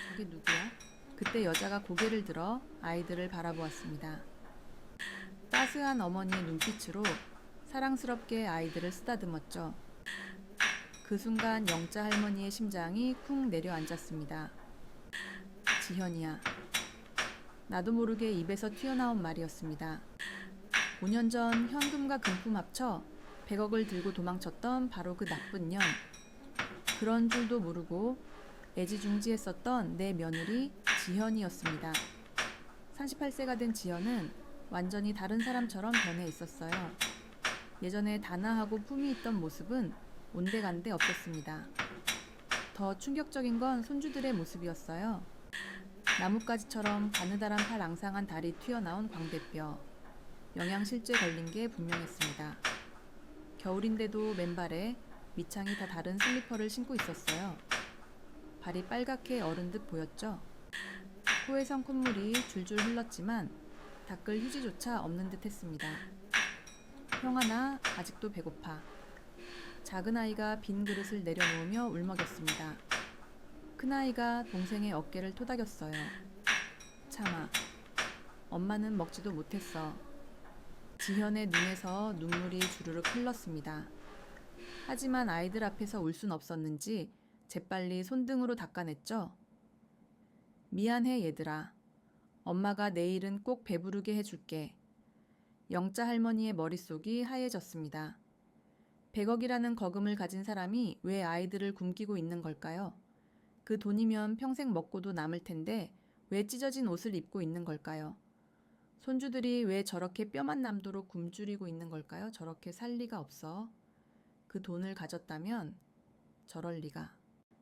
저게 누구야? 그때 여자가 고개를 들어 아이들을 바라보았습니다. 따스한 어머니의 눈빛으로 사랑스럽게 아이들을 쓰다듬었죠. 그 순간 영자 할머니의 심장이 쿵 내려앉았습니다. 지현이야. 나도 모르게 입에서 튀어나온 말이었습니다. 5년 전 현금과 금품 합쳐 100억을 들고 도망쳤던 바로 그 나쁜 년. 그런 줄도 모르고 애지중지했었던 내 며느리 지현이었습니다. 38세가 된 지현은 완전히 다른 사람처럼 변해 있었어요. 예전에 단아하고 품이 있던 모습은 온데간데 없었습니다. 더 충격적인 건 손주들의 모습이었어요. 나뭇가지처럼 가느다란 팔 앙상한 다리 튀어나온 광대뼈. 영양실조에 걸린 게 분명했습니다. 겨울인데도 맨발에 밑창이 다 다른 슬리퍼를 신고 있었어요. 발이 빨갛게 얼은 듯 보였죠. 코에선 콧물이 줄줄 흘렀지만 닦을 휴지조차 없는 듯 했습니다. 형아, 나 아직도 배고파. 작은 아이가 빈 그릇을 내려놓으며 울먹였습니다. 큰 아이가 동생의 어깨를 토닥였어요. 참아. 엄마는 먹지도 못했어. 지현의 눈에서 눈물이 주르륵 흘렀습니다. 하지만 아이들 앞에서 울 순 없었는지 재빨리 손등으로 닦아냈죠. 미안해 얘들아. 엄마가 내일은 꼭 배부르게 해줄게. 영자 할머니의 머릿속이 하얘졌습니다. 100억이라는 거금을 가진 사람이 왜 아이들을 굶기고 있는 걸까요? 그 돈이면 평생 먹고도 남을 텐데 왜 찢어진 옷을 입고 있는 걸까요? 손주들이 왜 저렇게 뼈만 남도록 굶주리고 있는 걸까요? 저렇게 살 리가 없어. 그 돈을 가졌다면 저럴 리가.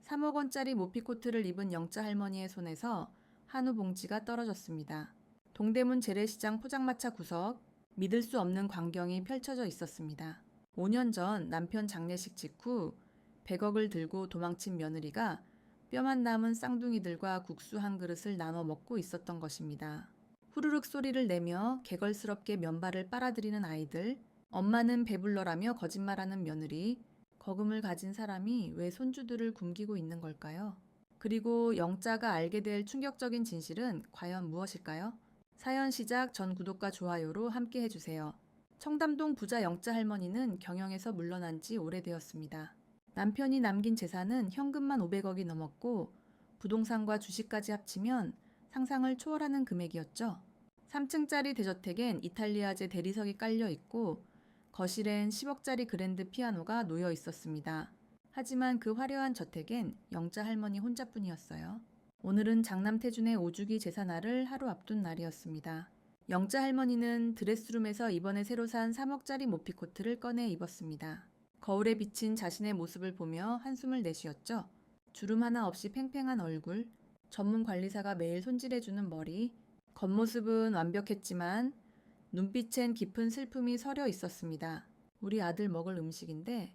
3억 원짜리 모피코트를 입은 영자 할머니의 손에서 한우 봉지가 떨어졌습니다. 동대문 재래시장 포장마차 구석, 믿을 수 없는 광경이 펼쳐져 있었습니다. 5년 전 남편 장례식 직후 100억을 들고 도망친 며느리가 뼈만 남은 쌍둥이들과 국수 한 그릇을 나눠 먹고 있었던 것입니다. 후루룩 소리를 내며 개걸스럽게 면발을 빨아들이는 아이들, 엄마는 배불러라며 거짓말하는 며느리, 거금을 가진 사람이 왜 손주들을 굶기고 있는 걸까요? 그리고 영자가 알게 될 충격적인 진실은 과연 무엇일까요? 사연 시작 전 구독과 좋아요로 함께 해주세요. 청담동 부자 영자 할머니는 경영에서 물러난 지 오래되었습니다. 남편이 남긴 재산은 현금만 500억이 넘었고 부동산과 주식까지 합치면 상상을 초월하는 금액이었죠. 3층짜리 대저택엔 이탈리아제 대리석이 깔려 있고 거실엔 10억짜리 그랜드 피아노가 놓여 있었습니다. 하지만 그 화려한 저택엔 영자 할머니 혼자뿐이었어요. 오늘은 장남 태준의 5주기 제사날을 하루 앞둔 날이었습니다. 영자 할머니는 드레스룸에서 이번에 새로 산 3억짜리 모피코트를 꺼내 입었습니다. 거울에 비친 자신의 모습을 보며 한숨을 내쉬었죠. 주름 하나 없이 팽팽한 얼굴, 전문 관리사가 매일 손질해주는 머리, 겉모습은 완벽했지만 눈빛엔 깊은 슬픔이 서려 있었습니다. 우리 아들 먹을 음식인데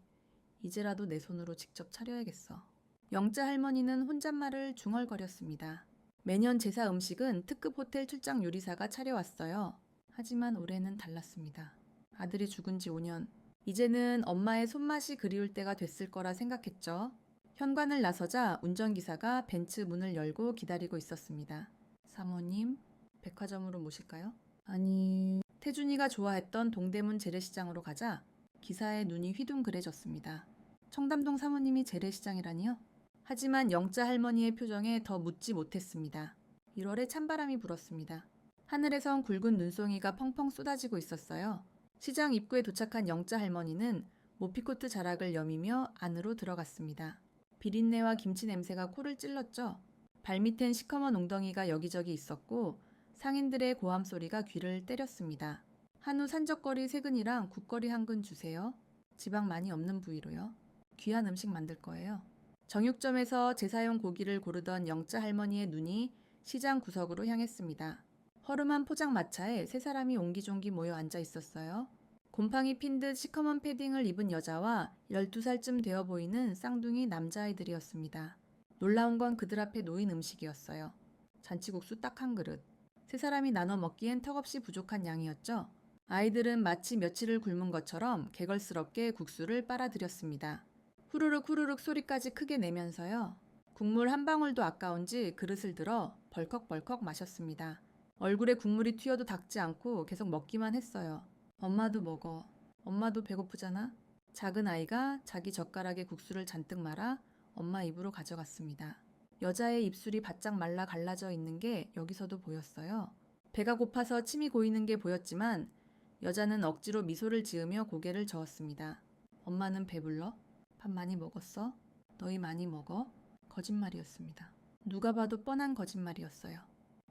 이제라도 내 손으로 직접 차려야겠어. 영자 할머니는 혼잣말을 중얼거렸습니다. 매년 제사 음식은 특급 호텔 출장 요리사가 차려왔어요. 하지만 올해는 달랐습니다. 아들이 죽은 지 5년. 이제는 엄마의 손맛이 그리울 때가 됐을 거라 생각했죠. 현관을 나서자 운전기사가 벤츠 문을 열고 기다리고 있었습니다. 사모님, 백화점으로 모실까요? 아니... 태준이가 좋아했던 동대문 재래시장으로 가자 기사의 눈이 휘둥그레졌습니다. 청담동 사모님이 재래시장이라니요? 하지만 영자 할머니의 표정에 더 묻지 못했습니다. 1월에 찬바람이 불었습니다. 하늘에선 굵은 눈송이가 펑펑 쏟아지고 있었어요. 시장 입구에 도착한 영자 할머니는 모피코트 자락을 여미며 안으로 들어갔습니다. 비린내와 김치 냄새가 코를 찔렀죠. 발밑엔 시커먼 웅덩이가 여기저기 있었고 상인들의 고함 소리가 귀를 때렸습니다. 한우 산적거리 3근이랑 국거리 1근 주세요. 지방 많이 없는 부위로요. 귀한 음식 만들 거예요. 정육점에서 제사용 고기를 고르던 영자 할머니의 눈이 시장 구석으로 향했습니다. 허름한 포장마차에 3사람이 옹기종기 모여 앉아 있었어요. 곰팡이 핀 듯 시커먼 패딩을 입은 여자와 12살쯤 되어 보이는 쌍둥이 남자아이들이었습니다. 놀라운 건 그들 앞에 놓인 음식이었어요. 잔치국수 딱 1그릇. 3사람이 나눠 먹기엔 턱없이 부족한 양이었죠. 아이들은 마치 며칠을 굶은 것처럼 개걸스럽게 국수를 빨아들였습니다. 후루룩 후루룩 소리까지 크게 내면서요. 국물 한 방울도 아까운지 그릇을 들어 벌컥벌컥 마셨습니다. 얼굴에 국물이 튀어도 닦지 않고 계속 먹기만 했어요. 엄마도 먹어. 엄마도 배고프잖아. 작은 아이가 자기 젓가락에 국수를 잔뜩 말아 엄마 입으로 가져갔습니다. 여자의 입술이 바짝 말라 갈라져 있는 게 여기서도 보였어요. 배가 고파서 침이 고이는 게 보였지만 여자는 억지로 미소를 지으며 고개를 저었습니다. 엄마는 배불러? 밥 많이 먹었어? 너희 많이 먹어? 거짓말이었습니다. 누가 봐도 뻔한 거짓말이었어요.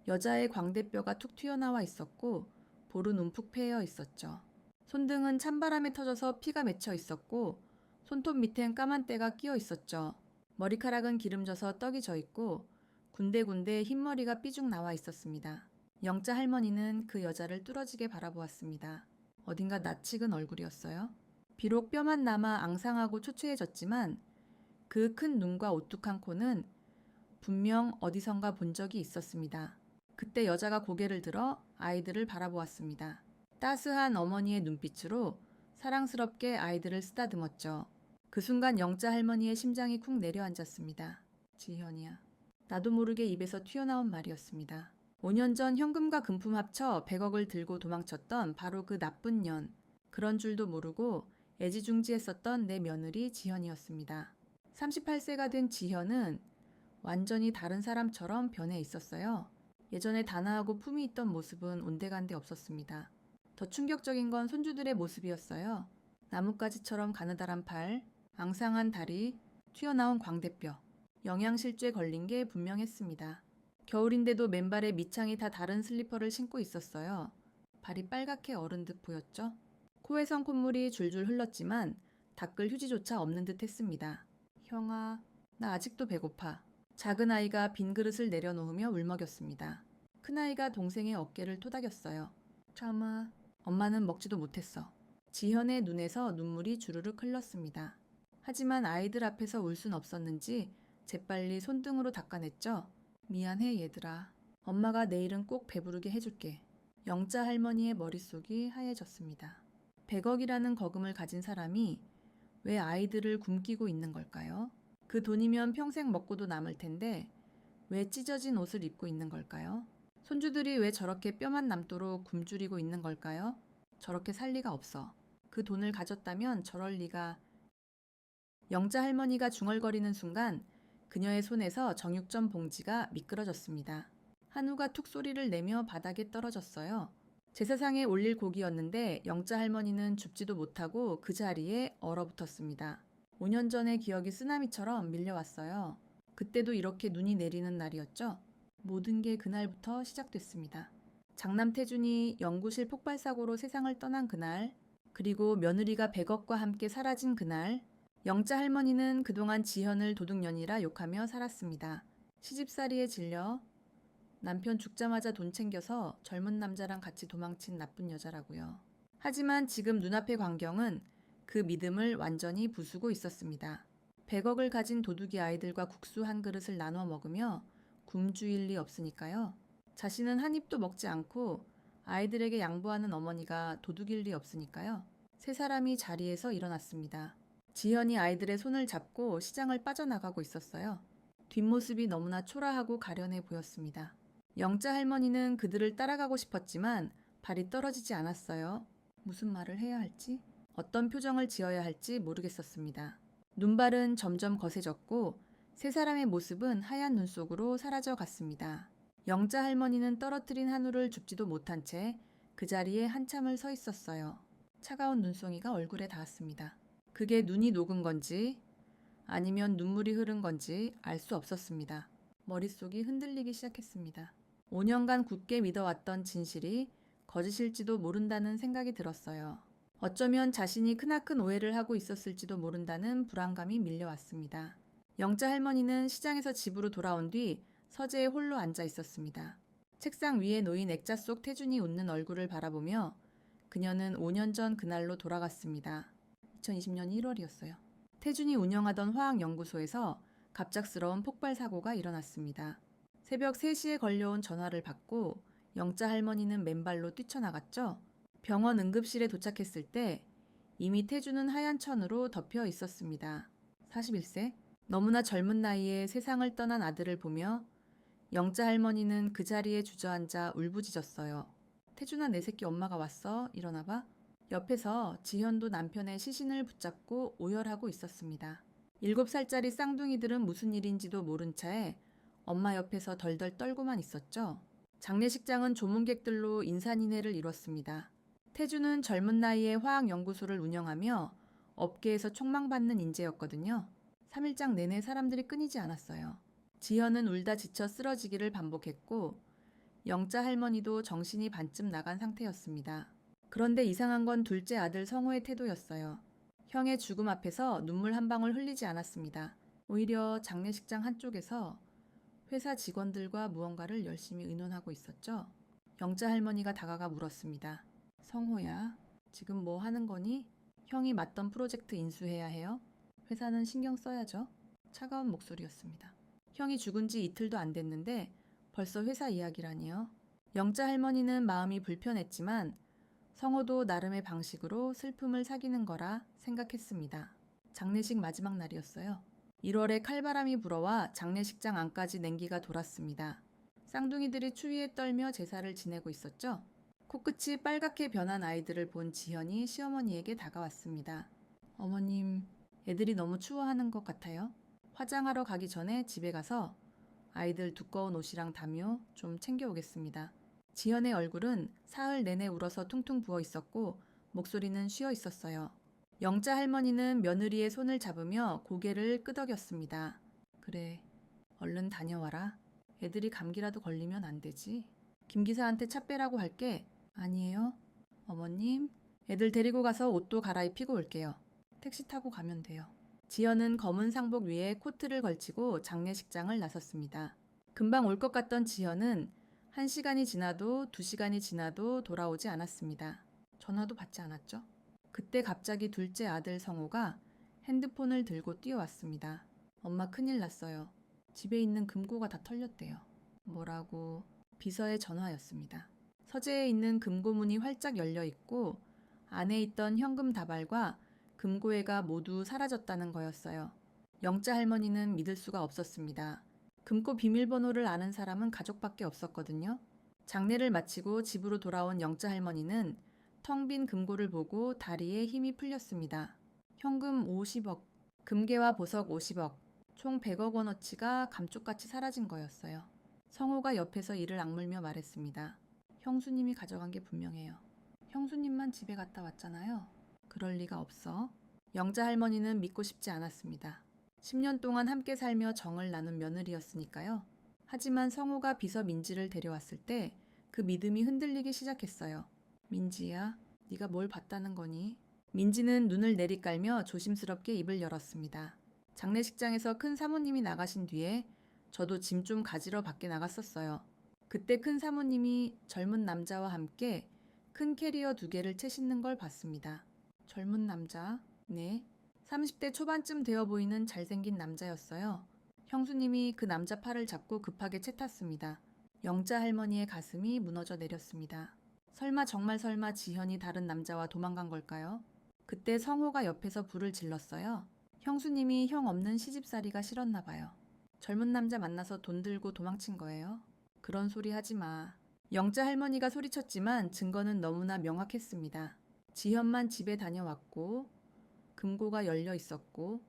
여자의 광대뼈가 툭 튀어나와 있었고 볼은 움푹 패여 있었죠. 손등은 찬바람에 터져서 피가 맺혀 있었고 손톱 밑엔 까만 때가 끼어 있었죠. 머리카락은 기름져서 떡이 져 있고 군데군데 흰머리가 삐죽 나와 있었습니다. 영자 할머니는 그 여자를 뚫어지게 바라보았습니다. 어딘가 낯익은 얼굴이었어요. 비록 뼈만 남아 앙상하고 초췌해졌지만 그 큰 눈과 오뚝한 코는 분명 어디선가 본 적이 있었습니다. 그때 여자가 고개를 들어 아이들을 바라보았습니다. 따스한 어머니의 눈빛으로 사랑스럽게 아이들을 쓰다듬었죠. 그 순간 영자 할머니의 심장이 쿵 내려앉았습니다. 지현이야. 나도 모르게 입에서 튀어나온 말이었습니다. 5년 전 현금과 금품 합쳐 100억을 들고 도망쳤던 바로 그 나쁜 년. 그런 줄도 모르고 애지중지했었던 내 며느리 지현이었습니다. 38세가 된 지현은 완전히 다른 사람처럼 변해 있었어요. 예전에 단아하고 품이 있던 모습은 온데간데 없었습니다. 더 충격적인 건 손주들의 모습이었어요. 나뭇가지처럼 가느다란 팔, 앙상한 다리, 튀어나온 광대뼈. 영양실조에 걸린 게 분명했습니다. 겨울인데도 맨발에 밑창이 다 다른 슬리퍼를 신고 있었어요. 발이 빨갛게 얼은 듯 보였죠. 코에선 콧물이 줄줄 흘렀지만 닦을 휴지조차 없는 듯 했습니다. 형아, 나 아직도 배고파. 작은 아이가 빈 그릇을 내려놓으며 울먹였습니다. 큰아이가 동생의 어깨를 토닥였어요. 참아. 엄마는 먹지도 못했어. 지현의 눈에서 눈물이 주르륵 흘렀습니다. 하지만 아이들 앞에서 울 순 없었는지 재빨리 손등으로 닦아냈죠. 미안해 얘들아. 엄마가 내일은 꼭 배부르게 해줄게. 영자 할머니의 머릿속이 하얘졌습니다. 100억이라는 거금을 가진 사람이 왜 아이들을 굶기고 있는 걸까요? 그 돈이면 평생 먹고도 남을 텐데 왜 찢어진 옷을 입고 있는 걸까요? 손주들이 왜 저렇게 뼈만 남도록 굶주리고 있는 걸까요? 저렇게 살 리가 없어. 그 돈을 가졌다면 저럴 리가. 영자 할머니가 중얼거리는 순간 그녀의 손에서 정육점 봉지가 미끄러졌습니다. 한우가 툭 소리를 내며 바닥에 떨어졌어요. 제사상에 올릴 고기였는데 영자 할머니는 줍지도 못하고 그 자리에 얼어붙었습니다. 5년 전의 기억이 쓰나미처럼 밀려왔어요. 그때도 이렇게 눈이 내리는 날이었죠. 모든 게 그날부터 시작됐습니다. 장남 태준이 연구실 폭발 사고로 세상을 떠난 그날, 그리고 며느리가 100억과 함께 사라진 그날, 영자 할머니는 그동안 지현을 도둑년이라 욕하며 살았습니다. 시집살이에 질려 남편 죽자마자 돈 챙겨서 젊은 남자랑 같이 도망친 나쁜 여자라고요. 하지만 지금 눈앞의 광경은 그 믿음을 완전히 부수고 있었습니다. 100억을 가진 도둑이 아이들과 국수 한 그릇을 나눠 먹으며 굶주릴 리 없으니까요. 자신은 한 입도 먹지 않고 아이들에게 양보하는 어머니가 도둑일 리 없으니까요. 세 사람이 자리에서 일어났습니다. 지현이 아이들의 손을 잡고 시장을 빠져나가고 있었어요. 뒷모습이 너무나 초라하고 가련해 보였습니다. 영자 할머니는 그들을 따라가고 싶었지만 발이 떨어지지 않았어요. 무슨 말을 해야 할지, 어떤 표정을 지어야 할지 모르겠었습니다. 눈발은 점점 거세졌고 세 사람의 모습은 하얀 눈 속으로 사라져 갔습니다. 영자 할머니는 떨어뜨린 한우를 줍지도 못한 채 그 자리에 한참을 서 있었어요. 차가운 눈송이가 얼굴에 닿았습니다. 그게 눈이 녹은 건지 아니면 눈물이 흐른 건지 알 수 없었습니다. 머릿속이 흔들리기 시작했습니다. 5년간 굳게 믿어왔던 진실이 거짓일지도 모른다는 생각이 들었어요. 어쩌면 자신이 크나큰 오해를 하고 있었을지도 모른다는 불안감이 밀려왔습니다. 영자 할머니는 시장에서 집으로 돌아온 뒤 서재에 홀로 앉아 있었습니다. 책상 위에 놓인 액자 속 태준이 웃는 얼굴을 바라보며 그녀는 5년 전 그날로 돌아갔습니다. 2020년 1월이었어요. 태준이 운영하던 화학연구소에서 갑작스러운 폭발 사고가 일어났습니다. 새벽 3시에 걸려온 전화를 받고 영자 할머니는 맨발로 뛰쳐나갔죠. 병원 응급실에 도착했을 때 이미 태준은 하얀 천으로 덮여 있었습니다. 41세? 너무나 젊은 나이에 세상을 떠난 아들을 보며 영자 할머니는 그 자리에 주저앉아 울부짖었어요. 태준아, 내 새끼 엄마가 왔어. 일어나 봐. 옆에서 지현도 남편의 시신을 붙잡고 오열하고 있었습니다. 7살짜리 쌍둥이들은 무슨 일인지도 모른 차에 엄마 옆에서 덜덜 떨고만 있었죠. 장례식장은 조문객들로 인산인해를 이뤘습니다. 태주는 젊은 나이에 화학연구소를 운영하며 업계에서 촉망받는 인재였거든요. 3일장 내내 사람들이 끊이지 않았어요. 지현은 울다 지쳐 쓰러지기를 반복했고 영자 할머니도 정신이 반쯤 나간 상태였습니다. 그런데 이상한 건 둘째 아들 성호의 태도였어요. 형의 죽음 앞에서 눈물 한 방울 흘리지 않았습니다. 오히려 장례식장 한쪽에서 회사 직원들과 무언가를 열심히 의논하고 있었죠. 영자 할머니가 다가가 물었습니다. 성호야, 지금 뭐 하는 거니? 형이 맡던 프로젝트 인수해야 해요? 회사는 신경 써야죠. 차가운 목소리였습니다. 형이 죽은 지 이틀도 안 됐는데 벌써 회사 이야기라니요. 영자 할머니는 마음이 불편했지만 성호도 나름의 방식으로 슬픔을 사귀는 거라 생각했습니다. 장례식 마지막 날이었어요. 1월에 칼바람이 불어와 장례식장 안까지 냉기가 돌았습니다. 쌍둥이들이 추위에 떨며 제사를 지내고 있었죠. 코끝이 빨갛게 변한 아이들을 본 지현이 시어머니에게 다가왔습니다. 어머님, 애들이 너무 추워하는 것 같아요. 화장하러 가기 전에 집에 가서 아이들 두꺼운 옷이랑 담요 좀 챙겨오겠습니다. 지현의 얼굴은 사흘 내내 울어서 퉁퉁 부어 있었고 목소리는 쉬어 있었어요. 영자 할머니는 며느리의 손을 잡으며 고개를 끄덕였습니다. 그래, 얼른 다녀와라. 애들이 감기라도 걸리면 안 되지. 김 기사한테 차 빼라고 할게. 아니에요. 어머님, 애들 데리고 가서 옷도 갈아입히고 올게요. 택시 타고 가면 돼요. 지연은 검은 상복 위에 코트를 걸치고 장례식장을 나섰습니다. 금방 올 것 같던 지연은 1시간이 지나도 2시간이 지나도 돌아오지 않았습니다. 전화도 받지 않았죠. 그때 갑자기 둘째 아들 성호가 핸드폰을 들고 뛰어왔습니다. 엄마 큰일 났어요. 집에 있는 금고가 다 털렸대요. 뭐라고? 비서의 전화였습니다. 서재에 있는 금고문이 활짝 열려 있고 안에 있던 현금 다발과 금고애가 모두 사라졌다는 거였어요. 영자 할머니는 믿을 수가 없었습니다. 금고 비밀번호를 아는 사람은 가족밖에 없었거든요. 장례를 마치고 집으로 돌아온 영자 할머니는 텅 빈 금고를 보고 다리에 힘이 풀렸습니다. 현금 50억, 금괴와 보석 50억, 총 100억 원어치가 감쪽같이 사라진 거였어요. 성호가 옆에서 이를 악물며 말했습니다. 형수님이 가져간 게 분명해요. 형수님만 집에 갔다 왔잖아요. 그럴 리가 없어. 영자 할머니는 믿고 싶지 않았습니다. 10년 동안 함께 살며 정을 나눈 며느리였으니까요. 하지만 성호가 비서 민지를 데려왔을 때 그 믿음이 흔들리기 시작했어요. 민지야, 네가 뭘 봤다는 거니? 민지는 눈을 내리깔며 조심스럽게 입을 열었습니다. 장례식장에서 큰 사모님이 나가신 뒤에 저도 짐 좀 가지러 밖에 나갔었어요. 그때 큰 사모님이 젊은 남자와 함께 큰 캐리어 2개를 채싣는 걸 봤습니다. 젊은 남자? 네. 30대 초반쯤 되어 보이는 잘생긴 남자였어요. 형수님이 그 남자 팔을 잡고 급하게 채 탔습니다. 영자 할머니의 가슴이 무너져 내렸습니다. 설마 지현이 다른 남자와 도망간 걸까요? 그때 성호가 옆에서 불을 질렀어요. 형수님이 형 없는 시집살이가 싫었나 봐요. 젊은 남자 만나서 돈 들고 도망친 거예요. 그런 소리 하지 마. 영자 할머니가 소리쳤지만 증거는 너무나 명확했습니다. 지현만 집에 다녀왔고 금고가 열려 있었고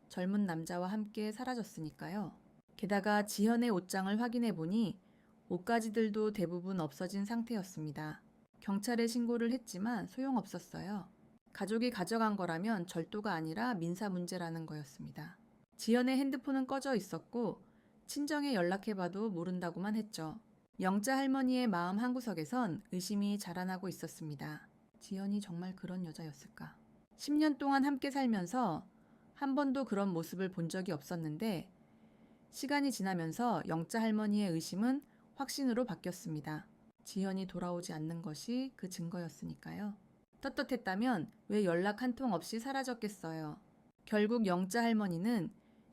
젊은 남자와 함께 사라졌으니까요. 게다가 지현의 옷장을 확인해 보니 옷가지들도 대부분 없어진 상태였습니다. 경찰에 신고를 했지만 소용없었어요. 가족이 가져간 거라면 절도가 아니라 민사 문제라는 거였습니다. 지현의 핸드폰은 꺼져 있었고 친정에 연락해봐도 모른다고만 했죠. 영자 할머니의 마음 한구석에선 의심이 자라나고 있었습니다. 지현이 정말 그런 여자였을까? 10년 동안 함께 살면서 한 번도 그런 모습을 본 적이 없었는데 시간이 지나면서 영자 할머니의 의심은 확신으로 바뀌었습니다. 지현이 돌아오지 않는 것이 그 증거였으니까요. 떳떳했다면 왜 연락 한 통 없이 사라졌겠어요. 결국 영자 할머니는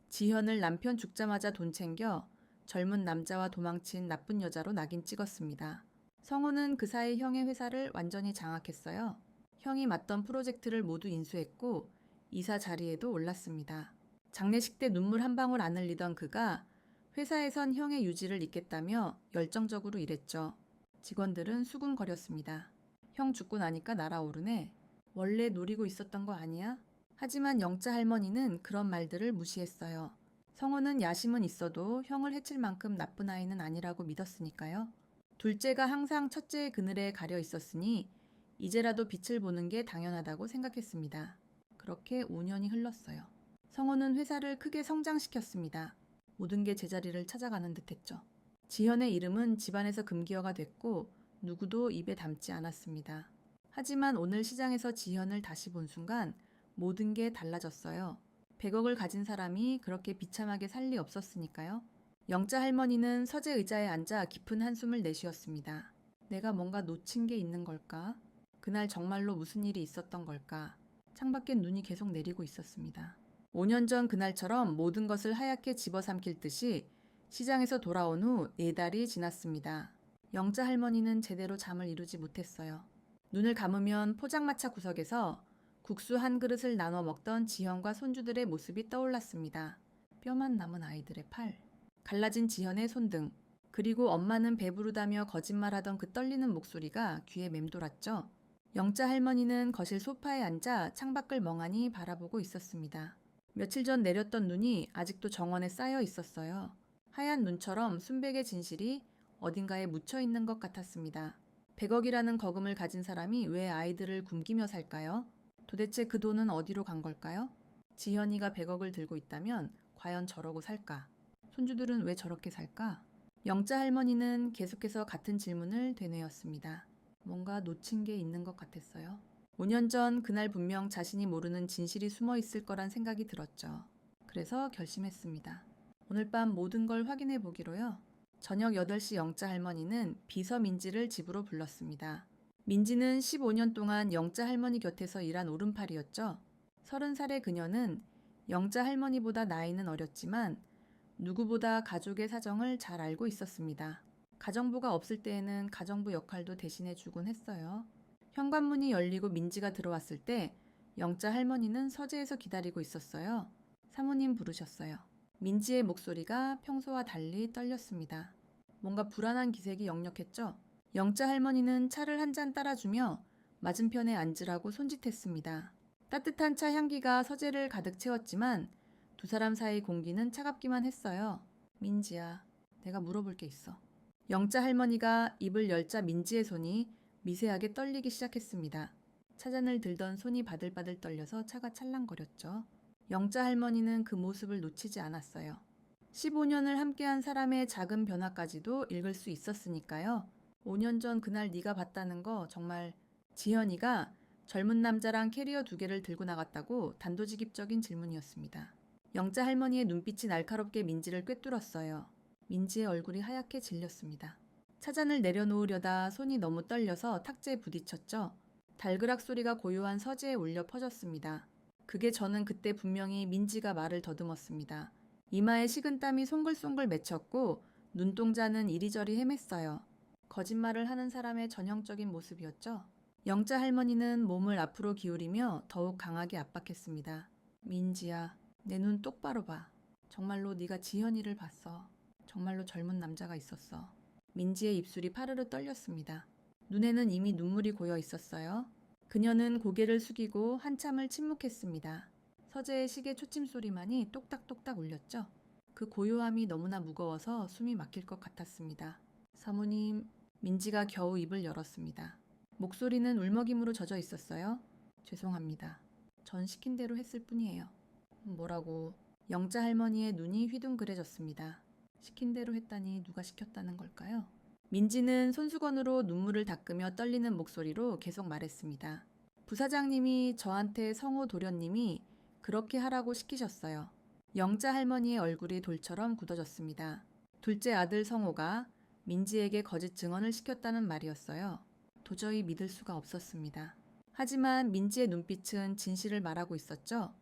지현을 남편 죽자마자 돈 챙겨 젊은 남자와 도망친 나쁜 여자로 낙인 찍었습니다. 성호는 그 사이 형의 회사를 완전히 장악했어요. 형이 맡던 프로젝트를 모두 인수했고 이사 자리에도 올랐습니다. 장례식 때 눈물 한 방울 안 흘리던 그가 회사에선 형의 유지를 잇겠다며 열정적으로 일했죠. 직원들은 수군거렸습니다. 형 죽고 나니까 날아오르네. 원래 노리고 있었던 거 아니야? 하지만 영자 할머니는 그런 말들을 무시했어요. 성호는 야심은 있어도 형을 해칠 만큼 나쁜 아이는 아니라고 믿었으니까요. 둘째가 항상 첫째의 그늘에 가려 있었으니 이제라도 빛을 보는 게 당연하다고 생각했습니다. 그렇게 5년이 흘렀어요. 성호는 회사를 크게 성장시켰습니다. 모든 게 제자리를 찾아가는 듯했죠. 지현의 이름은 집안에서 금기어가 됐고 누구도 입에 담지 않았습니다. 하지만 오늘 시장에서 지현을 다시 본 순간 모든 게 달라졌어요. 100억을 가진 사람이 그렇게 비참하게 살 리 없었으니까요. 영자 할머니는 서재 의자에 앉아 깊은 한숨을 내쉬었습니다. 내가 뭔가 놓친 게 있는 걸까? 그날 정말로 무슨 일이 있었던 걸까? 창밖엔 눈이 계속 내리고 있었습니다. 5년 전 그날처럼 모든 것을 하얗게 집어삼킬 듯이 시장에서 돌아온 후 4달이 지났습니다. 영자 할머니는 제대로 잠을 이루지 못했어요. 눈을 감으면 포장마차 구석에서 국수 한 그릇을 나눠 먹던 지현과 손주들의 모습이 떠올랐습니다. 뼈만 남은 아이들의 팔, 갈라진 지현의 손등, 그리고 엄마는 배부르다며 거짓말하던 그 떨리는 목소리가 귀에 맴돌았죠. 영자 할머니는 거실 소파에 앉아 창밖을 멍하니 바라보고 있었습니다. 며칠 전 내렸던 눈이 아직도 정원에 쌓여 있었어요. 하얀 눈처럼 순백의 진실이 어딘가에 묻혀 있는 것 같았습니다. 100억이라는 거금을 가진 사람이 왜 아이들을 굶기며 살까요? 도대체 그 돈은 어디로 간 걸까요? 지현이가 100억을 들고 있다면 과연 저러고 살까? 손주들은 왜 저렇게 살까? 영자 할머니는 계속해서 같은 질문을 되뇌었습니다. 뭔가 놓친 게 있는 것 같았어요. 5년 전 그날 분명 자신이 모르는 진실이 숨어 있을 거란 생각이 들었죠. 그래서 결심했습니다. 오늘 밤 모든 걸 확인해 보기로요. 저녁 8시 영자 할머니는 비서 민지를 집으로 불렀습니다. 민지는 15년 동안 영자 할머니 곁에서 일한 오른팔이었죠. 30살의 그녀는 영자 할머니보다 나이는 어렸지만 누구보다 가족의 사정을 잘 알고 있었습니다. 가정부가 없을 때에는 가정부 역할도 대신해 주곤 했어요. 현관문이 열리고 민지가 들어왔을 때 영자 할머니는 서재에서 기다리고 있었어요. 사모님 부르셨어요. 민지의 목소리가 평소와 달리 떨렸습니다. 뭔가 불안한 기색이 역력했죠. 영자 할머니는 차를 한 잔 따라주며 맞은편에 앉으라고 손짓했습니다. 따뜻한 차 향기가 서재를 가득 채웠지만 두 사람 사이 공기는 차갑기만 했어요. 민지야, 내가 물어볼 게 있어. 영자 할머니가 입을 열자 민지의 손이 미세하게 떨리기 시작했습니다. 차잔을 들던 손이 바들바들 떨려서 차가 찰랑거렸죠. 영자 할머니는 그 모습을 놓치지 않았어요. 15년을 함께한 사람의 작은 변화까지도 읽을 수 있었으니까요. 5년 전 그날 네가 봤다는 거 정말 지현이가 젊은 남자랑 캐리어 2개를 들고 나갔다고 단도직입적인 질문이었습니다. 영자 할머니의 눈빛이 날카롭게 민지를 꿰뚫었어요. 민지의 얼굴이 하얗게 질렸습니다. 차잔을 내려놓으려다 손이 너무 떨려서 탁자에 부딪혔죠. 달그락 소리가 고요한 서재에 울려 퍼졌습니다. 그게 저는 그때 분명히 민지가 말을 더듬었습니다. 이마에 식은땀이 송글송글 맺혔고 눈동자는 이리저리 헤맸어요. 거짓말을 하는 사람의 전형적인 모습이었죠. 영자 할머니는 몸을 앞으로 기울이며 더욱 강하게 압박했습니다. 민지야, 내 눈 똑바로 봐. 정말로 네가 지현이를 봤어. 정말로 젊은 남자가 있었어. 민지의 입술이 파르르 떨렸습니다. 눈에는 이미 눈물이 고여 있었어요. 그녀는 고개를 숙이고 한참을 침묵했습니다. 서재의 시계 초침 소리만이 똑딱똑딱 울렸죠. 그 고요함이 너무나 무거워서 숨이 막힐 것 같았습니다. 사모님, 민지가 겨우 입을 열었습니다. 목소리는 울먹임으로 젖어 있었어요. 죄송합니다. 전 시킨 대로 했을 뿐이에요. 뭐라고? 영자 할머니의 눈이 휘둥그레졌습니다. 시킨 대로 했다니 누가 시켰다는 걸까요? 민지는 손수건으로 눈물을 닦으며 떨리는 목소리로 계속 말했습니다. 부사장님이 저한테 성호 도련님이 그렇게 하라고 시키셨어요. 영자 할머니의 얼굴이 돌처럼 굳어졌습니다. 둘째 아들 성호가 민지에게 거짓 증언을 시켰다는 말이었어요. 도저히 믿을 수가 없었습니다. 하지만 민지의 눈빛은 진실을 말하고 있었죠.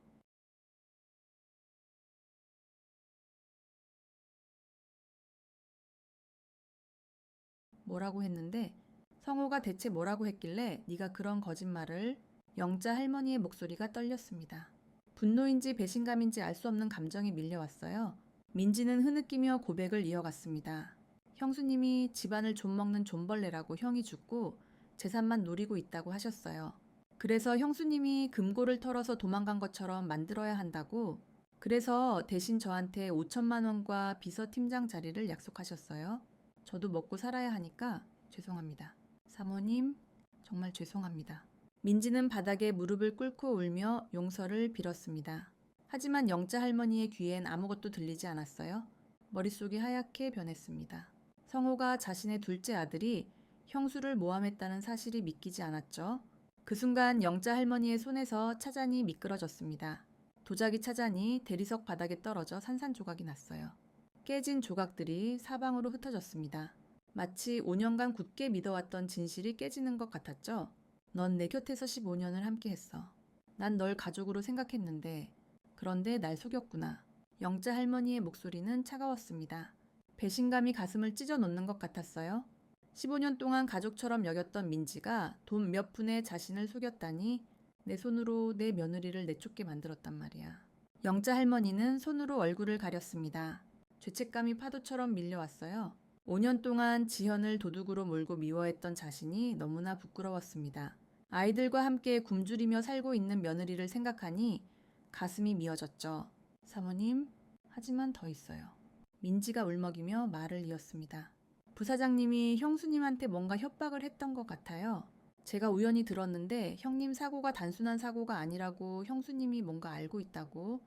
뭐라고 했는데 성호가 대체 뭐라고 했길래 네가 그런 거짓말을 영자 할머니의 목소리가 떨렸습니다. 분노인지 배신감인지 알 수 없는 감정이 밀려왔어요. 민지는 흐느끼며 고백을 이어갔습니다. 형수님이 집안을 좀먹는 존벌레라고 형이 죽고 재산만 노리고 있다고 하셨어요. 그래서 형수님이 금고를 털어서 도망간 것처럼 만들어야 한다고, 그래서 대신 저한테 5천만 원과 비서팀장 자리를 약속하셨어요. 저도 먹고 살아야 하니까 죄송합니다. 사모님, 정말 죄송합니다. 민지는 바닥에 무릎을 꿇고 울며 용서를 빌었습니다. 하지만 영자 할머니의 귀엔 아무것도 들리지 않았어요. 머릿속이 하얗게 변했습니다. 성호가 자신의 둘째 아들이 형수를 모함했다는 사실이 믿기지 않았죠. 그 순간 영자 할머니의 손에서 차잔이 미끄러졌습니다. 도자기 차잔이 대리석 바닥에 떨어져 산산조각이 났어요. 깨진 조각들이 사방으로 흩어졌습니다. 마치 5년간 굳게 믿어왔던 진실이 깨지는 것 같았죠. 넌 내 곁에서 15년을 함께했어. 난 널 가족으로 생각했는데 그런데 날 속였구나. 영자 할머니의 목소리는 차가웠습니다. 배신감이 가슴을 찢어 놓는 것 같았어요. 15년 동안 가족처럼 여겼던 민지가 돈 몇 푼에 자신을 속였다니 내 손으로 내 며느리를 내쫓게 만들었단 말이야. 영자 할머니는 손으로 얼굴을 가렸습니다. 죄책감이 파도처럼 밀려왔어요. 5년 동안 지현을 도둑으로 몰고 미워했던 자신이 너무나 부끄러웠습니다. 아이들과 함께 굶주리며 살고 있는 며느리를 생각하니 가슴이 미어졌죠. 사모님, 하지만 더 있어요. 민지가 울먹이며 말을 이었습니다. 부사장님이 형수님한테 뭔가 협박을 했던 것 같아요. 제가 우연히 들었는데 형님 사고가 단순한 사고가 아니라고 형수님이 뭔가 알고 있다고.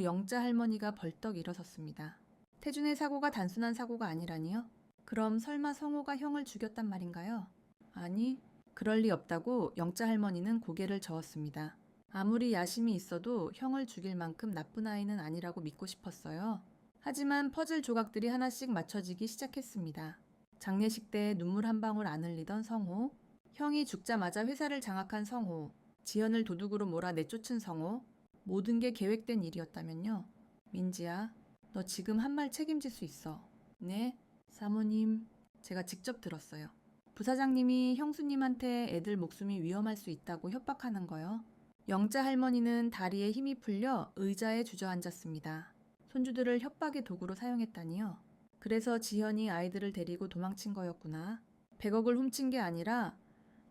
영자 할머니가 벌떡 일어섰습니다. 태준의 사고가 단순한 사고가 아니라니요? 그럼 설마 성호가 형을 죽였단 말인가요? 아니, 그럴 리 없다고 영자 할머니는 고개를 저었습니다. 아무리 야심이 있어도 형을 죽일 만큼 나쁜 아이는 아니라고 믿고 싶었어요. 하지만 퍼즐 조각들이 하나씩 맞춰지기 시작했습니다. 장례식 때 눈물 한 방울 안 흘리던 성호, 형이 죽자마자 회사를 장악한 성호, 지현을 도둑으로 몰아 내쫓은 성호, 모든 게 계획된 일이었다면요. 민지야, 너 지금 한 말 책임질 수 있어. 네, 사모님, 제가 직접 들었어요. 부사장님이 형수님한테 애들 목숨이 위험할 수 있다고 협박하는 거요. 영자 할머니는 다리에 힘이 풀려 의자에 주저앉았습니다. 손주들을 협박의 도구로 사용했다니요. 그래서 지현이 아이들을 데리고 도망친 거였구나. 100억을 훔친 게 아니라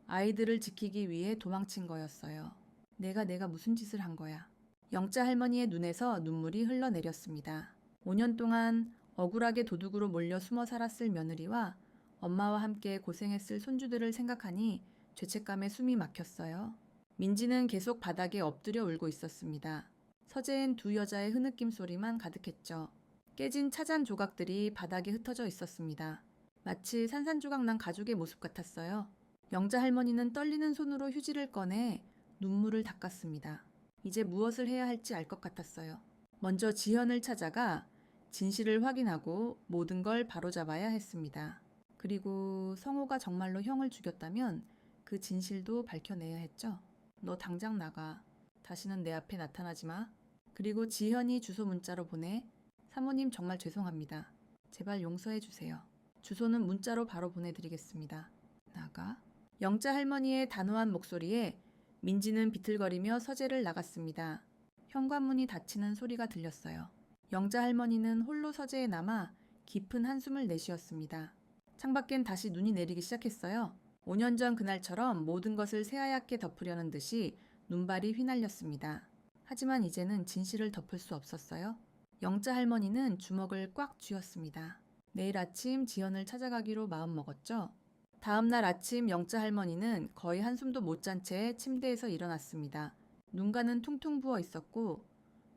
아이들을 지키기 위해 도망친 거였어요. 내가 무슨 짓을 한 거야. 영자 할머니의 눈에서 눈물이 흘러내렸습니다. 5년 동안 억울하게 도둑으로 몰려 숨어 살았을 며느리와 엄마와 함께 고생했을 손주들을 생각하니 죄책감에 숨이 막혔어요. 민지는 계속 바닥에 엎드려 울고 있었습니다. 서재엔 두 여자의 흐느낌 소리만 가득했죠. 깨진 차잔 조각들이 바닥에 흩어져 있었습니다. 마치 산산조각 난 가족의 모습 같았어요. 영자 할머니는 떨리는 손으로 휴지를 꺼내 눈물을 닦았습니다. 이제 무엇을 해야 할지 알 것 같았어요. 먼저 지현을 찾아가 진실을 확인하고 모든 걸 바로잡아야 했습니다. 그리고 성호가 정말로 형을 죽였다면 그 진실도 밝혀내야 했죠. 너 당장 나가. 다시는 내 앞에 나타나지 마. 그리고 지현이 주소 문자로 보내. 사모님 정말 죄송합니다. 제발 용서해 주세요. 주소는 문자로 바로 보내드리겠습니다. 나가? 영자 할머니의 단호한 목소리에 민지는 비틀거리며 서재를 나갔습니다. 현관문이 닫히는 소리가 들렸어요. 영자 할머니는 홀로 서재에 남아 깊은 한숨을 내쉬었습니다. 창밖엔 다시 눈이 내리기 시작했어요. 5년 전 그날처럼 모든 것을 새하얗게 덮으려는 듯이 눈발이 휘날렸습니다. 하지만 이제는 진실을 덮을 수 없었어요. 영자 할머니는 주먹을 꽉 쥐었습니다. 내일 아침 지연을 찾아가기로 마음먹었죠. 다음 날 아침 영자 할머니는 거의 한숨도 못 잔 채 침대에서 일어났습니다. 눈가는 퉁퉁 부어 있었고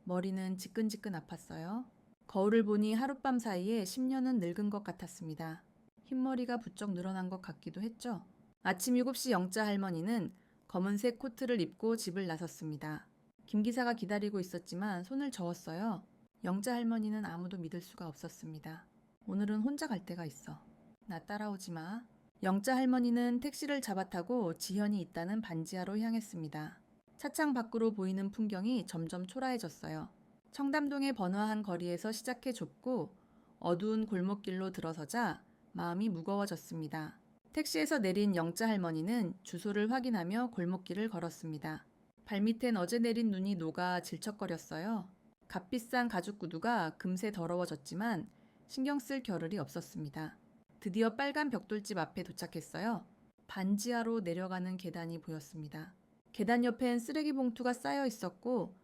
머리는 지끈지끈 아팠어요. 거울을 보니 하룻밤 사이에 10년은 늙은 것 같았습니다. 흰머리가 부쩍 늘어난 것 같기도 했죠. 아침 7시 영자 할머니는 검은색 코트를 입고 집을 나섰습니다. 김 기사가 기다리고 있었지만 손을 저었어요. 영자 할머니는 아무도 믿을 수가 없었습니다. 오늘은 혼자 갈 데가 있어. 나 따라오지 마. 영자 할머니는 택시를 잡아타고 지현이 있다는 반지하로 향했습니다. 차창 밖으로 보이는 풍경이 점점 초라해졌어요. 청담동의 번화한 거리에서 시작해 좁고 어두운 골목길로 들어서자 마음이 무거워졌습니다. 택시에서 내린 영자 할머니는 주소를 확인하며 골목길을 걸었습니다. 발밑엔 어제 내린 눈이 녹아 질척거렸어요. 값비싼 가죽 구두가 금세 더러워졌지만 신경 쓸 겨를이 없었습니다. 드디어 빨간 벽돌집 앞에 도착했어요. 반지하로 내려가는 계단이 보였습니다. 계단 옆엔 쓰레기 봉투가 쌓여 있었고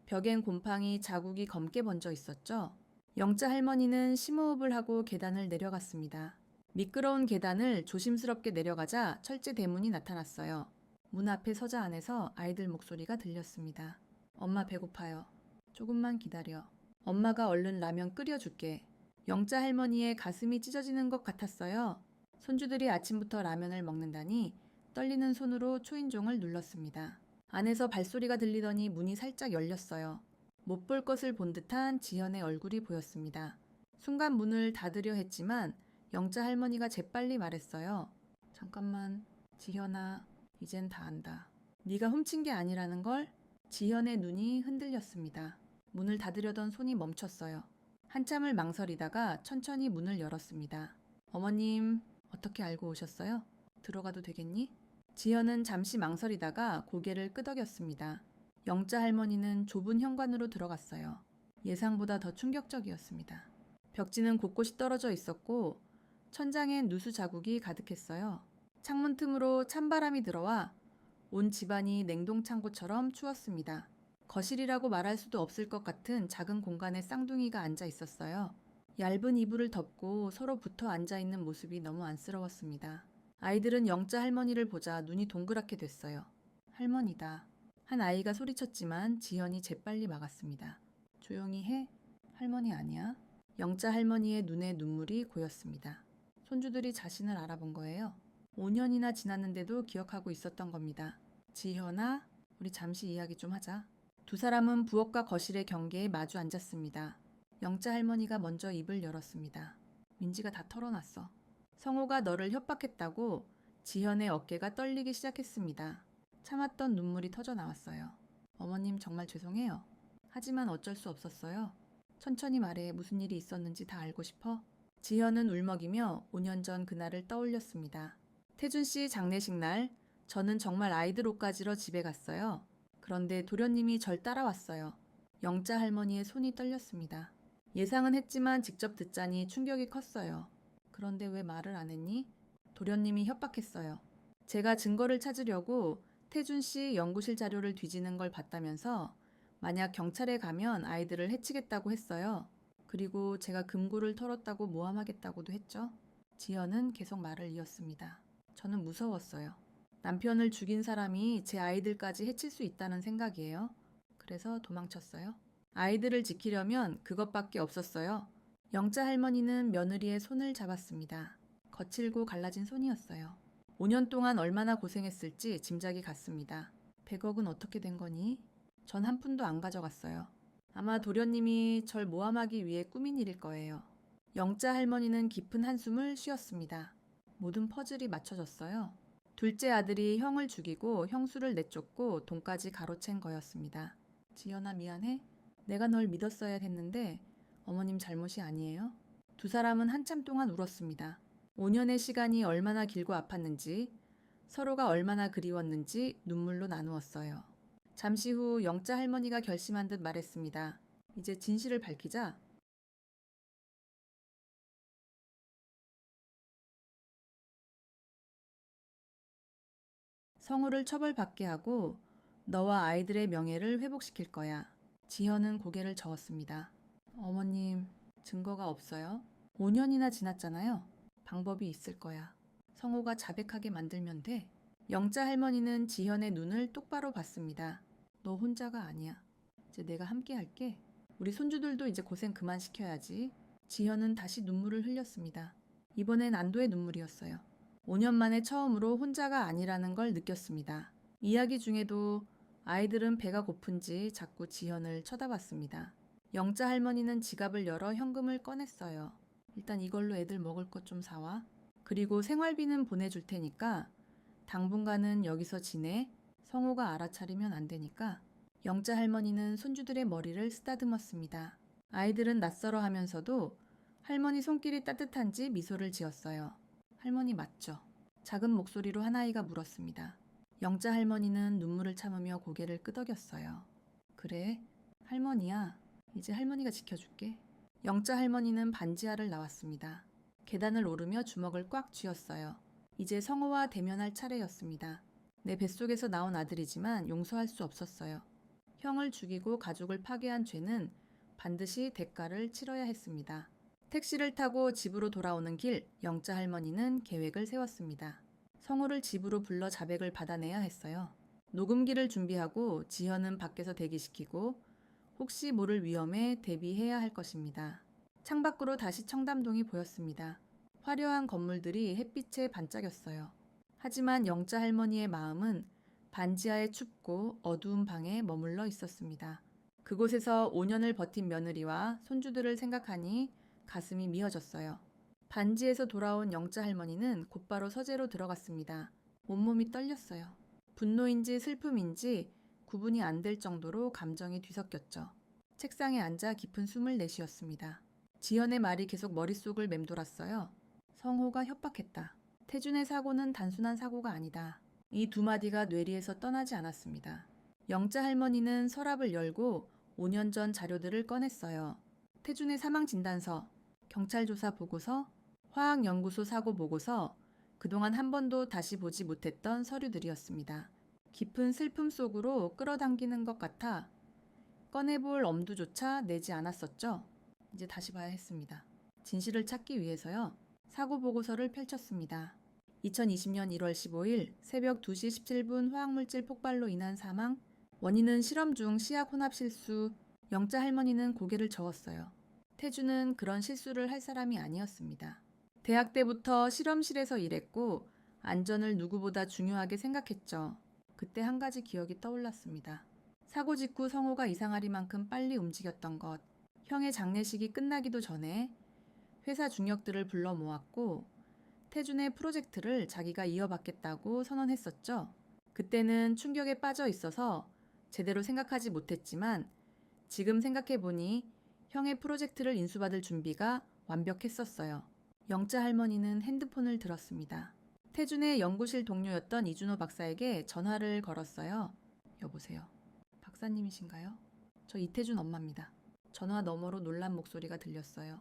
벽엔 곰팡이 자국이 검게 번져 있었죠. 영자 할머니는 심호흡을 하고 계단을 내려갔습니다. 미끄러운 계단을 조심스럽게 내려가자 철제 대문이 나타났어요. 문 앞에 서자 안에서 아이들 목소리가 들렸습니다. 엄마 배고파요. 조금만 기다려. 엄마가 얼른 라면 끓여줄게. 영자 할머니의 가슴이 찢어지는 것 같았어요. 손주들이 아침부터 라면을 먹는다니 떨리는 손으로 초인종을 눌렀습니다. 안에서 발소리가 들리더니 문이 살짝 열렸어요. 못 볼 것을 본 듯한 지현의 얼굴이 보였습니다. 순간 문을 닫으려 했지만 영자 할머니가 재빨리 말했어요. 잠깐만, 지현아, 이젠 다 안다. 네가 훔친 게 아니라는 걸? 지현의 눈이 흔들렸습니다. 문을 닫으려던 손이 멈췄어요. 한참을 망설이다가 천천히 문을 열었습니다. 어머님, 어떻게 알고 오셨어요? 들어가도 되겠니? 지현은 잠시 망설이다가 고개를 끄덕였습니다. 영자 할머니는 좁은 현관으로 들어갔어요. 예상보다 더 충격적이었습니다. 벽지는 곳곳이 떨어져 있었고 천장엔 누수 자국이 가득했어요. 창문 틈으로 찬바람이 들어와 온 집안이 냉동창고처럼 추웠습니다. 거실이라고 말할 수도 없을 것 같은 작은 공간에 쌍둥이가 앉아 있었어요. 얇은 이불을 덮고 서로 붙어 앉아 있는 모습이 너무 안쓰러웠습니다. 아이들은 영자 할머니를 보자 눈이 동그랗게 됐어요. 할머니다. 한 아이가 소리쳤지만 지현이 재빨리 막았습니다. 조용히 해. 할머니 아니야. 영자 할머니의 눈에 눈물이 고였습니다. 손주들이 자신을 알아본 거예요. 5년이나 지났는데도 기억하고 있었던 겁니다. 지현아, 우리 잠시 이야기 좀 하자. 두 사람은 부엌과 거실의 경계에 마주 앉았습니다. 영자 할머니가 먼저 입을 열었습니다. 민지가 다 털어놨어. 성호가 너를 협박했다고 지현의 어깨가 떨리기 시작했습니다. 참았던 눈물이 터져 나왔어요. 어머님 정말 죄송해요. 하지만 어쩔 수 없었어요. 천천히 말해 무슨 일이 있었는지 다 알고 싶어? 지현은 울먹이며 5년 전 그날을 떠올렸습니다. 태준 씨 장례식 날 저는 정말 아이들 옷 가지러 집에 갔어요. 그런데 도련님이 절 따라왔어요. 영자 할머니의 손이 떨렸습니다. 예상은 했지만 직접 듣자니 충격이 컸어요. 그런데 왜 말을 안 했니? 도련님이 협박했어요. 제가 증거를 찾으려고 태준 씨 연구실 자료를 뒤지는 걸 봤다면서 만약 경찰에 가면 아이들을 해치겠다고 했어요. 그리고 제가 금고를 털었다고 모함하겠다고도 했죠. 지연은 계속 말을 이었습니다. 저는 무서웠어요. 남편을 죽인 사람이 제 아이들까지 해칠 수 있다는 생각이에요. 그래서 도망쳤어요. 아이들을 지키려면 그것밖에 없었어요. 영자 할머니는 며느리의 손을 잡았습니다. 거칠고 갈라진 손이었어요. 5년 동안 얼마나 고생했을지 짐작이 갔습니다. 100억은 어떻게 된 거니? 전 한 푼도 안 가져갔어요. 아마 도련님이 절 모함하기 위해 꾸민 일일 거예요. 영자 할머니는 깊은 한숨을 쉬었습니다. 모든 퍼즐이 맞춰졌어요. 둘째 아들이 형을 죽이고 형수를 내쫓고 돈까지 가로챈 거였습니다. 지연아 미안해. 내가 널 믿었어야 했는데 어머님 잘못이 아니에요. 두 사람은 한참 동안 울었습니다. 5년의 시간이 얼마나 길고 아팠는지, 서로가 얼마나 그리웠는지 눈물로 나누었어요. 잠시 후 영자 할머니가 결심한 듯 말했습니다. 이제 진실을 밝히자. 성우를 처벌받게 하고 너와 아이들의 명예를 회복시킬 거야. 지현은 고개를 저었습니다. 어머님, 증거가 없어요? 5년이나 지났잖아요. 방법이 있을 거야. 성우가 자백하게 만들면 돼. 영자 할머니는 지현의 눈을 똑바로 봤습니다. 너 혼자가 아니야. 이제 내가 함께 할게. 우리 손주들도 이제 고생 그만 시켜야지. 지현은 다시 눈물을 흘렸습니다. 이번엔 안도의 눈물이었어요. 5년 만에 처음으로 혼자가 아니라는 걸 느꼈습니다. 이야기 중에도 아이들은 배가 고픈지 자꾸 지현을 쳐다봤습니다. 영자 할머니는 지갑을 열어 현금을 꺼냈어요. 일단 이걸로 애들 먹을 것 좀 사와. 그리고 생활비는 보내줄 테니까 당분간은 여기서 지내. 성호가 알아차리면 안 되니까. 영자 할머니는 손주들의 머리를 쓰다듬었습니다. 아이들은 낯설어 하면서도 할머니 손길이 따뜻한지 미소를 지었어요. 할머니 맞죠? 작은 목소리로 한 아이가 물었습니다. 영자 할머니는 눈물을 참으며 고개를 끄덕였어요. 그래, 할머니야. 이제 할머니가 지켜줄게. 영자 할머니는 반지하를 나왔습니다. 계단을 오르며 주먹을 꽉 쥐었어요. 이제 성호와 대면할 차례였습니다. 내 뱃속에서 나온 아들이지만 용서할 수 없었어요. 형을 죽이고 가족을 파괴한 죄는 반드시 대가를 치러야 했습니다. 택시를 타고 집으로 돌아오는 길, 영자 할머니는 계획을 세웠습니다. 성호를 집으로 불러 자백을 받아내야 했어요. 녹음기를 준비하고 지현은 밖에서 대기시키고 혹시 모를 위험에 대비해야 할 것입니다. 창밖으로 다시 청담동이 보였습니다. 화려한 건물들이 햇빛에 반짝였어요. 하지만 영자 할머니의 마음은 반지하의 춥고 어두운 방에 머물러 있었습니다. 그곳에서 5년을 버틴 며느리와 손주들을 생각하니 가슴이 미어졌어요. 반지에서 돌아온 영자 할머니는 곧바로 서재로 들어갔습니다. 온몸이 떨렸어요. 분노인지 슬픔인지 구분이 안 될 정도로 감정이 뒤섞였죠. 책상에 앉아 깊은 숨을 내쉬었습니다. 지연의 말이 계속 머릿속을 맴돌았어요. 성호가 협박했다. 태준의 사고는 단순한 사고가 아니다. 이 두 마디가 뇌리에서 떠나지 않았습니다. 영자 할머니는 서랍을 열고 5년 전 자료들을 꺼냈어요. 태준의 사망진단서, 경찰조사 보고서, 화학연구소 사고 보고서, 그동안 한 번도 다시 보지 못했던 서류들이었습니다. 깊은 슬픔 속으로 끌어당기는 것 같아 꺼내볼 엄두조차 내지 않았었죠. 이제 다시 봐야 했습니다. 진실을 찾기 위해서요. 사고 보고서를 펼쳤습니다. 2020년 1월 15일 새벽 2시 17분 화학물질 폭발로 인한 사망. 원인은 실험 중 시약 혼합 실수. 영자 할머니는 고개를 저었어요. 태주는 그런 실수를 할 사람이 아니었습니다. 대학 때부터 실험실에서 일했고 안전을 누구보다 중요하게 생각했죠. 그때 한 가지 기억이 떠올랐습니다. 사고 직후 성호가 이상하리만큼 빨리 움직였던 것. 형의 장례식이 끝나기도 전에 회사 중역들을 불러 모았고 태준의 프로젝트를 자기가 이어받겠다고 선언했었죠. 그때는 충격에 빠져 있어서 제대로 생각하지 못했지만 지금 생각해보니 형의 프로젝트를 인수받을 준비가 완벽했었어요. 영자 할머니는 핸드폰을 들었습니다. 태준의 연구실 동료였던 이준호 박사에게 전화를 걸었어요. 여보세요. 박사님이신가요? 저 이태준 엄마입니다. 전화 너머로 놀란 목소리가 들렸어요.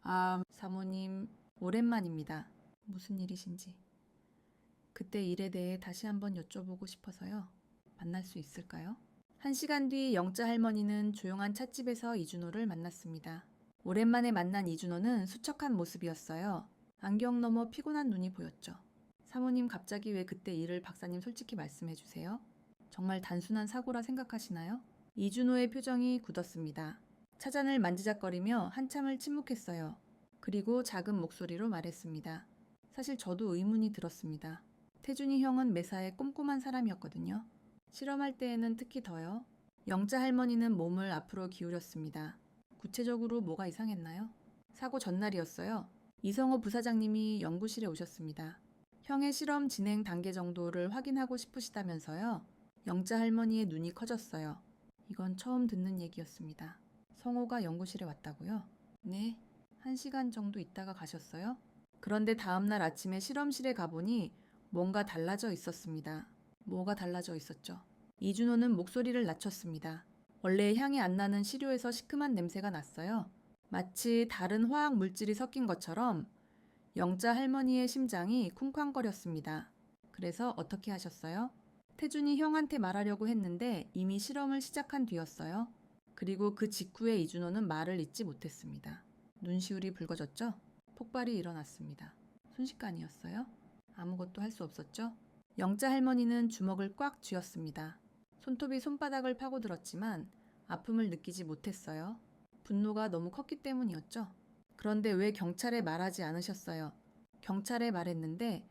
아, 사모님, 오랜만입니다. 무슨 일이신지. 그때 일에 대해 다시 한번 여쭤보고 싶어서요. 만날 수 있을까요? 1시간 뒤 영자 할머니는 조용한 찻집에서 이준호를 만났습니다. 오랜만에 만난 이준호는 수척한 모습이었어요. 안경 너머 피곤한 눈이 보였죠. 사모님 갑자기 왜 그때 일을 박사님 솔직히 말씀해 주세요. 정말 단순한 사고라 생각하시나요? 이준호의 표정이 굳었습니다. 차잔을 만지작거리며 한참을 침묵했어요. 그리고 작은 목소리로 말했습니다. 사실 저도 의문이 들었습니다. 태준이 형은 매사에 꼼꼼한 사람이었거든요. 실험할 때에는 특히 더요. 영자 할머니는 몸을 앞으로 기울였습니다. 구체적으로 뭐가 이상했나요? 사고 전날이었어요. 이성호 부사장님이 연구실에 오셨습니다. 형의 실험 진행 단계 정도를 확인하고 싶으시다면서요. 영자 할머니의 눈이 커졌어요. 이건 처음 듣는 얘기였습니다. 성호가 연구실에 왔다고요? 네. 1시간 정도 있다가 가셨어요? 그런데 다음날 아침에 실험실에 가보니 뭔가 달라져 있었습니다. 뭐가 달라져 있었죠? 이준호는 목소리를 낮췄습니다. 원래 향이 안 나는 시료에서 시큼한 냄새가 났어요. 마치 다른 화학 물질이 섞인 것처럼 영자 할머니의 심장이 쿵쾅거렸습니다. 그래서 어떻게 하셨어요? 태준이 형한테 말하려고 했는데 이미 실험을 시작한 뒤였어요. 그리고 그 직후에 이준호는 말을 잇지 못했습니다. 눈시울이 붉어졌죠? 폭발이 일어났습니다. 순식간이었어요? 아무것도 할 수 없었죠? 영자 할머니는 주먹을 꽉 쥐었습니다. 손톱이 손바닥을 파고들었지만 아픔을 느끼지 못했어요. 분노가 너무 컸기 때문이었죠. 그런데 왜 경찰에 말하지 않으셨어요? 경찰에 말했는데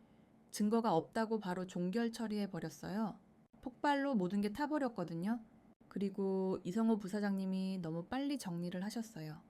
증거가 없다고 바로 종결 처리해버렸어요. 폭발로 모든 게 타버렸거든요. 그리고 이성호 부사장님이 너무 빨리 정리를 하셨어요.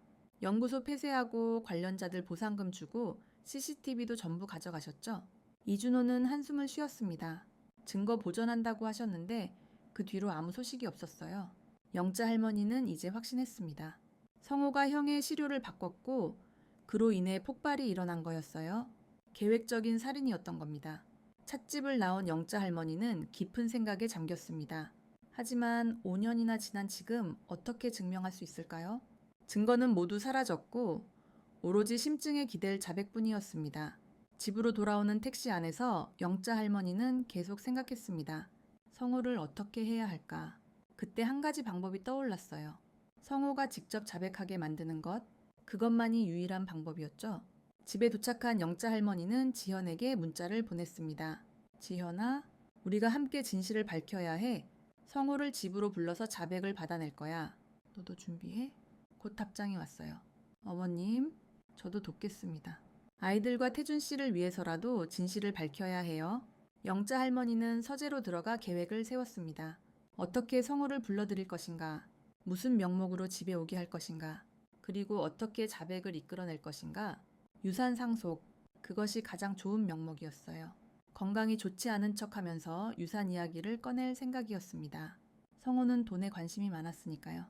연구소 폐쇄하고 관련자들 보상금 주고 CCTV도 전부 가져가셨죠. 이준호는 한숨을 쉬었습니다. 증거 보존한다고 하셨는데 그 뒤로 아무 소식이 없었어요. 영자 할머니는 이제 확신했습니다. 성호가 형의 시료를 바꿨고 그로 인해 폭발이 일어난 거였어요. 계획적인 살인이었던 겁니다. 찻집을 나온 영자 할머니는 깊은 생각에 잠겼습니다. 하지만 5년이나 지난 지금 어떻게 증명할 수 있을까요? 증거는 모두 사라졌고 오로지 심증에 기댈 자백뿐이었습니다. 집으로 돌아오는 택시 안에서 영자 할머니는 계속 생각했습니다. 성호를 어떻게 해야 할까? 그때 한 가지 방법이 떠올랐어요. 성호가 직접 자백하게 만드는 것, 그것만이 유일한 방법이었죠. 집에 도착한 영자 할머니는 지현에게 문자를 보냈습니다. 지현아, 우리가 함께 진실을 밝혀야 해. 성호를 집으로 불러서 자백을 받아낼 거야. 너도 준비해? 곧 답장이 왔어요. 어머님, 저도 돕겠습니다. 아이들과 태준 씨를 위해서라도 진실을 밝혀야 해요. 영자 할머니는 서재로 들어가 계획을 세웠습니다. 어떻게 성호를 불러들일 것인가? 무슨 명목으로 집에 오게 할 것인가? 그리고 어떻게 자백을 이끌어낼 것인가? 유산 상속, 그것이 가장 좋은 명목이었어요. 건강이 좋지 않은 척하면서 유산 이야기를 꺼낼 생각이었습니다. 성호는 돈에 관심이 많았으니까요.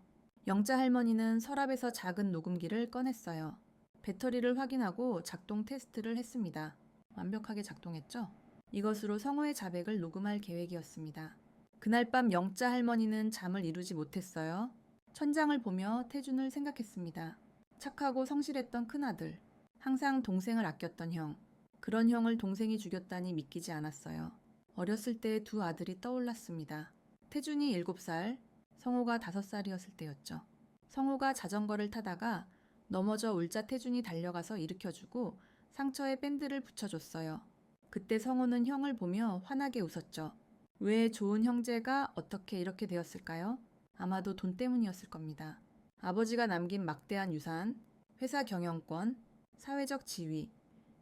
영자 할머니는 서랍에서 작은 녹음기를 꺼냈어요. 배터리를 확인하고 작동 테스트를 했습니다. 완벽하게 작동했죠? 이것으로 성호의 자백을 녹음할 계획이었습니다. 그날 밤 영자 할머니는 잠을 이루지 못했어요. 천장을 보며 태준을 생각했습니다. 착하고 성실했던 큰아들, 항상 동생을 아꼈던 형. 그런 형을 동생이 죽였다니 믿기지 않았어요. 어렸을 때 두 아들이 떠올랐습니다. 태준이 7살, 성호가 5살이었을 때였죠. 성호가 자전거를 타다가 넘어져 울자 태준이 달려가서 일으켜주고 상처에 밴드를 붙여줬어요. 그때 성호는 형을 보며 환하게 웃었죠. 왜 좋은 형제가 어떻게 이렇게 되었을까요? 아마도 돈 때문이었을 겁니다. 아버지가 남긴 막대한 유산, 회사 경영권, 사회적 지위,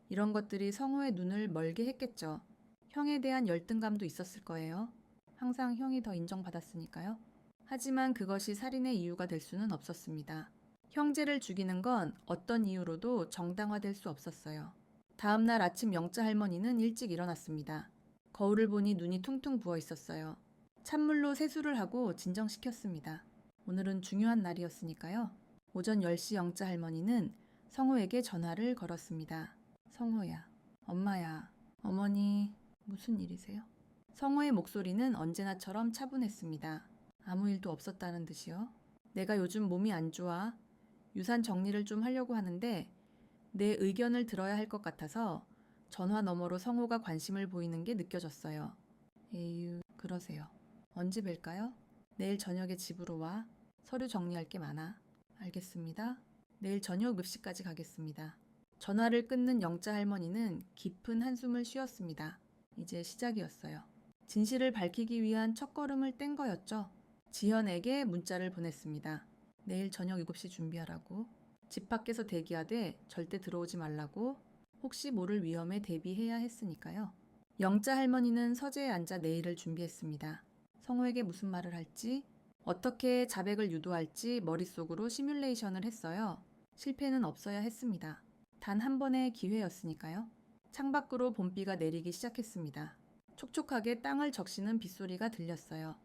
이런 것들이 성호의 눈을 멀게 했겠죠. 형에 대한 열등감도 있었을 거예요. 항상 형이 더 인정받았으니까요. 하지만 그것이 살인의 이유가 될 수는 없었습니다. 형제를 죽이는 건 어떤 이유로도 정당화될 수 없었어요. 다음 날 아침 영자 할머니는 일찍 일어났습니다. 거울을 보니 눈이 퉁퉁 부어 있었어요. 찬물로 세수를 하고 진정시켰습니다. 오늘은 중요한 날이었으니까요. 오전 10시 영자 할머니는 성호에게 전화를 걸었습니다. 성호야, 엄마야, 어머니, 무슨 일이세요? 성호의 목소리는 언제나처럼 차분했습니다. 아무 일도 없었다는 듯이요. 내가 요즘 몸이 안 좋아. 유산 정리를 좀 하려고 하는데 내 의견을 들어야 할 것 같아서 전화 너머로 성호가 관심을 보이는 게 느껴졌어요. 에휴, 그러세요. 언제 뵐까요? 내일 저녁에 집으로 와. 서류 정리할 게 많아. 알겠습니다. 내일 저녁 읍시까지 가겠습니다. 전화를 끊는 영자 할머니는 깊은 한숨을 쉬었습니다. 이제 시작이었어요. 진실을 밝히기 위한 첫걸음을 뗀 거였죠. 지현에게 문자를 보냈습니다. 내일 저녁 7시 준비하라고. 집 밖에서 대기하되 절대 들어오지 말라고. 혹시 모를 위험에 대비해야 했으니까요. 영자 할머니는 서재에 앉아 내일을 준비했습니다. 성호에게 무슨 말을 할지, 어떻게 자백을 유도할지 머릿속으로 시뮬레이션을 했어요. 실패는 없어야 했습니다. 단 한 번의 기회였으니까요. 창밖으로 봄비가 내리기 시작했습니다. 촉촉하게 땅을 적시는 빗소리가 들렸어요.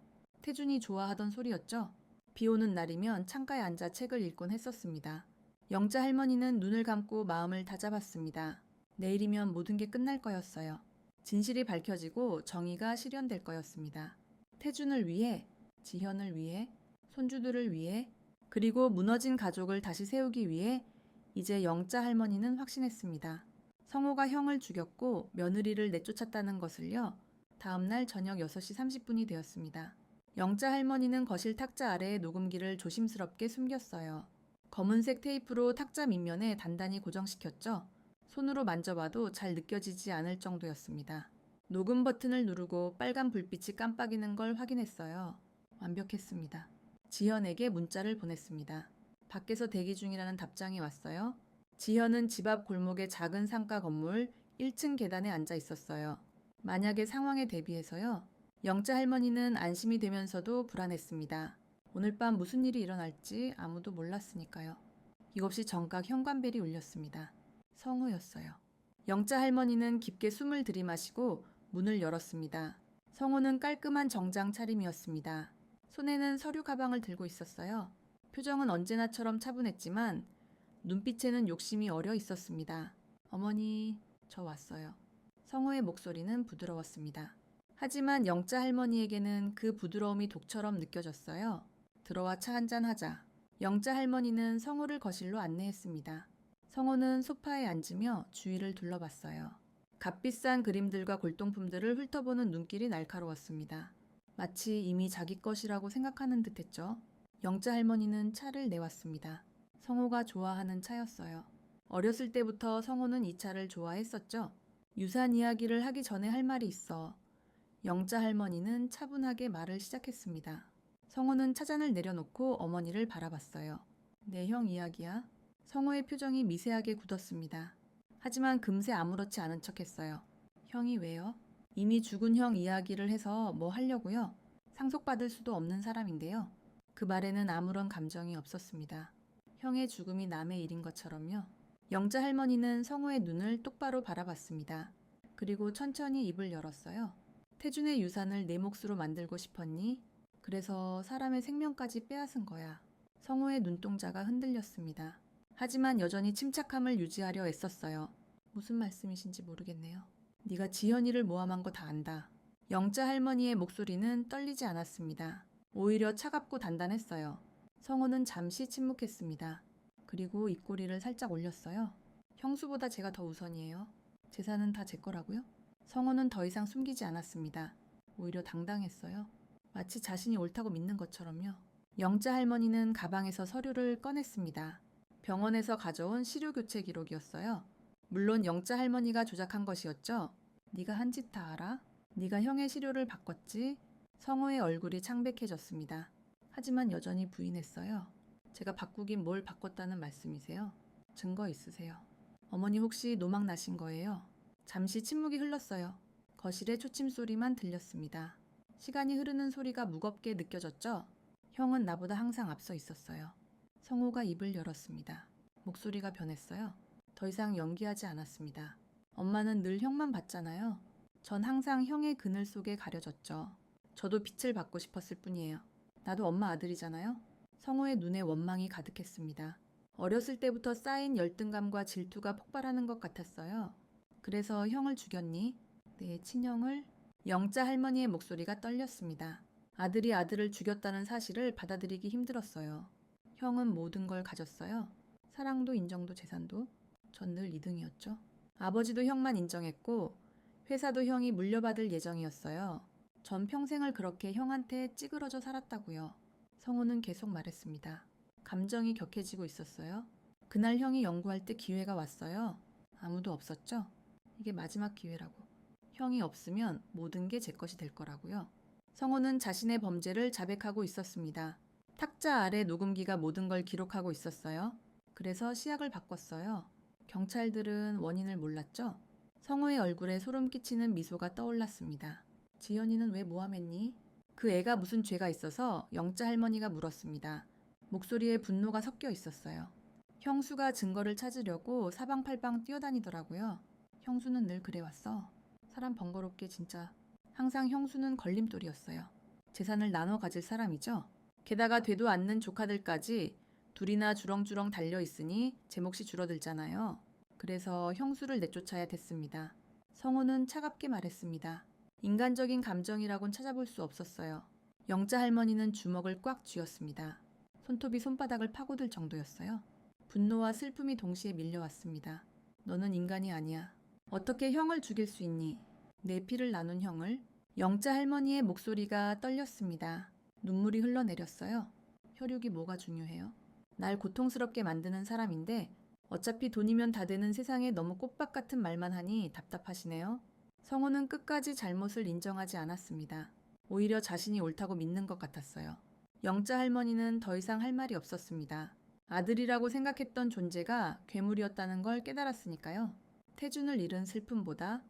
태준이 좋아하던 소리였죠. 비 오는 날이면 창가에 앉아 책을 읽곤 했었습니다. 영자 할머니는 눈을 감고 마음을 다잡았습니다. 내일이면 모든 게 끝날 거였어요. 진실이 밝혀지고 정의가 실현될 거였습니다. 태준을 위해, 지현을 위해, 손주들을 위해, 그리고 무너진 가족을 다시 세우기 위해 이제 영자 할머니는 확신했습니다. 성호가 형을 죽였고 며느리를 내쫓았다는 것을요. 다음 날 저녁 6시 30분이 되었습니다. 영자 할머니는 거실 탁자 아래에 녹음기를 조심스럽게 숨겼어요. 검은색 테이프로 탁자 밑면에 단단히 고정시켰죠. 손으로 만져봐도 잘 느껴지지 않을 정도였습니다. 녹음 버튼을 누르고 빨간 불빛이 깜빡이는 걸 확인했어요. 완벽했습니다. 지현에게 문자를 보냈습니다. 밖에서 대기 중이라는 답장이 왔어요. 지현은 집 앞 골목의 작은 상가 건물 1층 계단에 앉아 있었어요. 만약의 상황에 대비해서요. 영자 할머니는 안심이 되면서도 불안했습니다. 오늘 밤 무슨 일이 일어날지 아무도 몰랐으니까요. 이것이 정각 현관벨이 울렸습니다. 성호였어요. 영자 할머니는 깊게 숨을 들이마시고 문을 열었습니다. 성호는 깔끔한 정장 차림이었습니다. 손에는 서류 가방을 들고 있었어요. 표정은 언제나처럼 차분했지만 눈빛에는 욕심이 어려 있었습니다. 어머니, 저 왔어요. 성호의 목소리는 부드러웠습니다. 하지만 영자 할머니에게는 그 부드러움이 독처럼 느껴졌어요. 들어와 차 한잔 하자. 영자 할머니는 성호를 거실로 안내했습니다. 성호는 소파에 앉으며 주위를 둘러봤어요. 값비싼 그림들과 골동품들을 훑어보는 눈길이 날카로웠습니다. 마치 이미 자기 것이라고 생각하는 듯했죠. 영자 할머니는 차를 내왔습니다. 성호가 좋아하는 차였어요. 어렸을 때부터 성호는 이 차를 좋아했었죠. 유산 이야기를 하기 전에 할 말이 있어. 영자 할머니는 차분하게 말을 시작했습니다. 성호는 차잔을 내려놓고 어머니를 바라봤어요. 내 형 이야기야. 성호의 표정이 미세하게 굳었습니다. 하지만 금세 아무렇지 않은 척했어요. 형이 왜요? 이미 죽은 형 이야기를 해서 뭐 하려고요? 상속받을 수도 없는 사람인데요. 그 말에는 아무런 감정이 없었습니다. 형의 죽음이 남의 일인 것처럼요. 영자 할머니는 성호의 눈을 똑바로 바라봤습니다. 그리고 천천히 입을 열었어요. 태준의 유산을 내 몫으로 만들고 싶었니? 그래서 사람의 생명까지 빼앗은 거야. 성호의 눈동자가 흔들렸습니다. 하지만 여전히 침착함을 유지하려 애썼어요. 무슨 말씀이신지 모르겠네요. 네가 지현이를 모함한 거 다 안다. 영자 할머니의 목소리는 떨리지 않았습니다. 오히려 차갑고 단단했어요. 성호는 잠시 침묵했습니다. 그리고 입꼬리를 살짝 올렸어요. 형수보다 제가 더 우선이에요. 재산은 다 제 거라고요? 성호는 더 이상 숨기지 않았습니다. 오히려 당당했어요. 마치 자신이 옳다고 믿는 것처럼요. 영자 할머니는 가방에서 서류를 꺼냈습니다. 병원에서 가져온 시료교체 기록이었어요. 물론 영자 할머니가 조작한 것이었죠. 네가 한 짓 다 알아? 네가 형의 시료를 바꿨지? 성호의 얼굴이 창백해졌습니다. 하지만 여전히 부인했어요. 제가 바꾸긴 뭘 바꿨다는 말씀이세요? 증거 있으세요? 어머니 혹시 노망 나신 거예요? 잠시 침묵이 흘렀어요. 거실에 초침 소리만 들렸습니다. 시간이 흐르는 소리가 무겁게 느껴졌죠? 형은 나보다 항상 앞서 있었어요. 성호가 입을 열었습니다. 목소리가 변했어요. 더 이상 연기하지 않았습니다. 엄마는 늘 형만 봤잖아요. 전 항상 형의 그늘 속에 가려졌죠. 저도 빛을 받고 싶었을 뿐이에요. 나도 엄마 아들이잖아요. 성호의 눈에 원망이 가득했습니다. 어렸을 때부터 쌓인 열등감과 질투가 폭발하는 것 같았어요. 그래서 형을 죽였니? 내 친형을? 영자 할머니의 목소리가 떨렸습니다. 아들이 아들을 죽였다는 사실을 받아들이기 힘들었어요. 형은 모든 걸 가졌어요. 사랑도 인정도 재산도. 전 늘 2등이었죠. 아버지도 형만 인정했고 회사도 형이 물려받을 예정이었어요. 전 평생을 그렇게 형한테 찌그러져 살았다고요. 성호는 계속 말했습니다. 감정이 격해지고 있었어요. 그날 형이 연구할 때 기회가 왔어요. 아무도 없었죠? 이게 마지막 기회라고. 형이 없으면 모든 게 제 것이 될 거라고요. 성호는 자신의 범죄를 자백하고 있었습니다. 탁자 아래 녹음기가 모든 걸 기록하고 있었어요. 그래서 시약을 바꿨어요. 경찰들은 원인을 몰랐죠? 성호의 얼굴에 소름 끼치는 미소가 떠올랐습니다. 지연이는 왜 모함했니? 그 애가 무슨 죄가 있어서 영자 할머니가 물었습니다. 목소리에 분노가 섞여 있었어요. 형수가 증거를 찾으려고 사방팔방 뛰어다니더라고요. 형수는 늘 그래왔어. 사람 번거롭게 진짜. 항상 형수는 걸림돌이었어요. 재산을 나눠 가질 사람이죠. 게다가 되도 않는 조카들까지 둘이나 주렁주렁 달려있으니 제 몫이 줄어들잖아요. 그래서 형수를 내쫓아야 됐습니다. 성호는 차갑게 말했습니다. 인간적인 감정이라곤 찾아볼 수 없었어요. 영자 할머니는 주먹을 꽉 쥐었습니다. 손톱이 손바닥을 파고들 정도였어요. 분노와 슬픔이 동시에 밀려왔습니다. 너는 인간이 아니야. 어떻게 형을 죽일 수 있니? 내 피를 나눈 형을? 영자 할머니의 목소리가 떨렸습니다. 눈물이 흘러내렸어요. 혈육이 뭐가 중요해요? 날 고통스럽게 만드는 사람인데 어차피 돈이면 다 되는 세상에 너무 꽃밭 같은 말만 하니 답답하시네요. 성호는 끝까지 잘못을 인정하지 않았습니다. 오히려 자신이 옳다고 믿는 것 같았어요. 영자 할머니는 더 이상 할 말이 없었습니다. 아들이라고 생각했던 존재가 괴물이었다는 걸 깨달았으니까요. 태준을 잃은 슬픔보다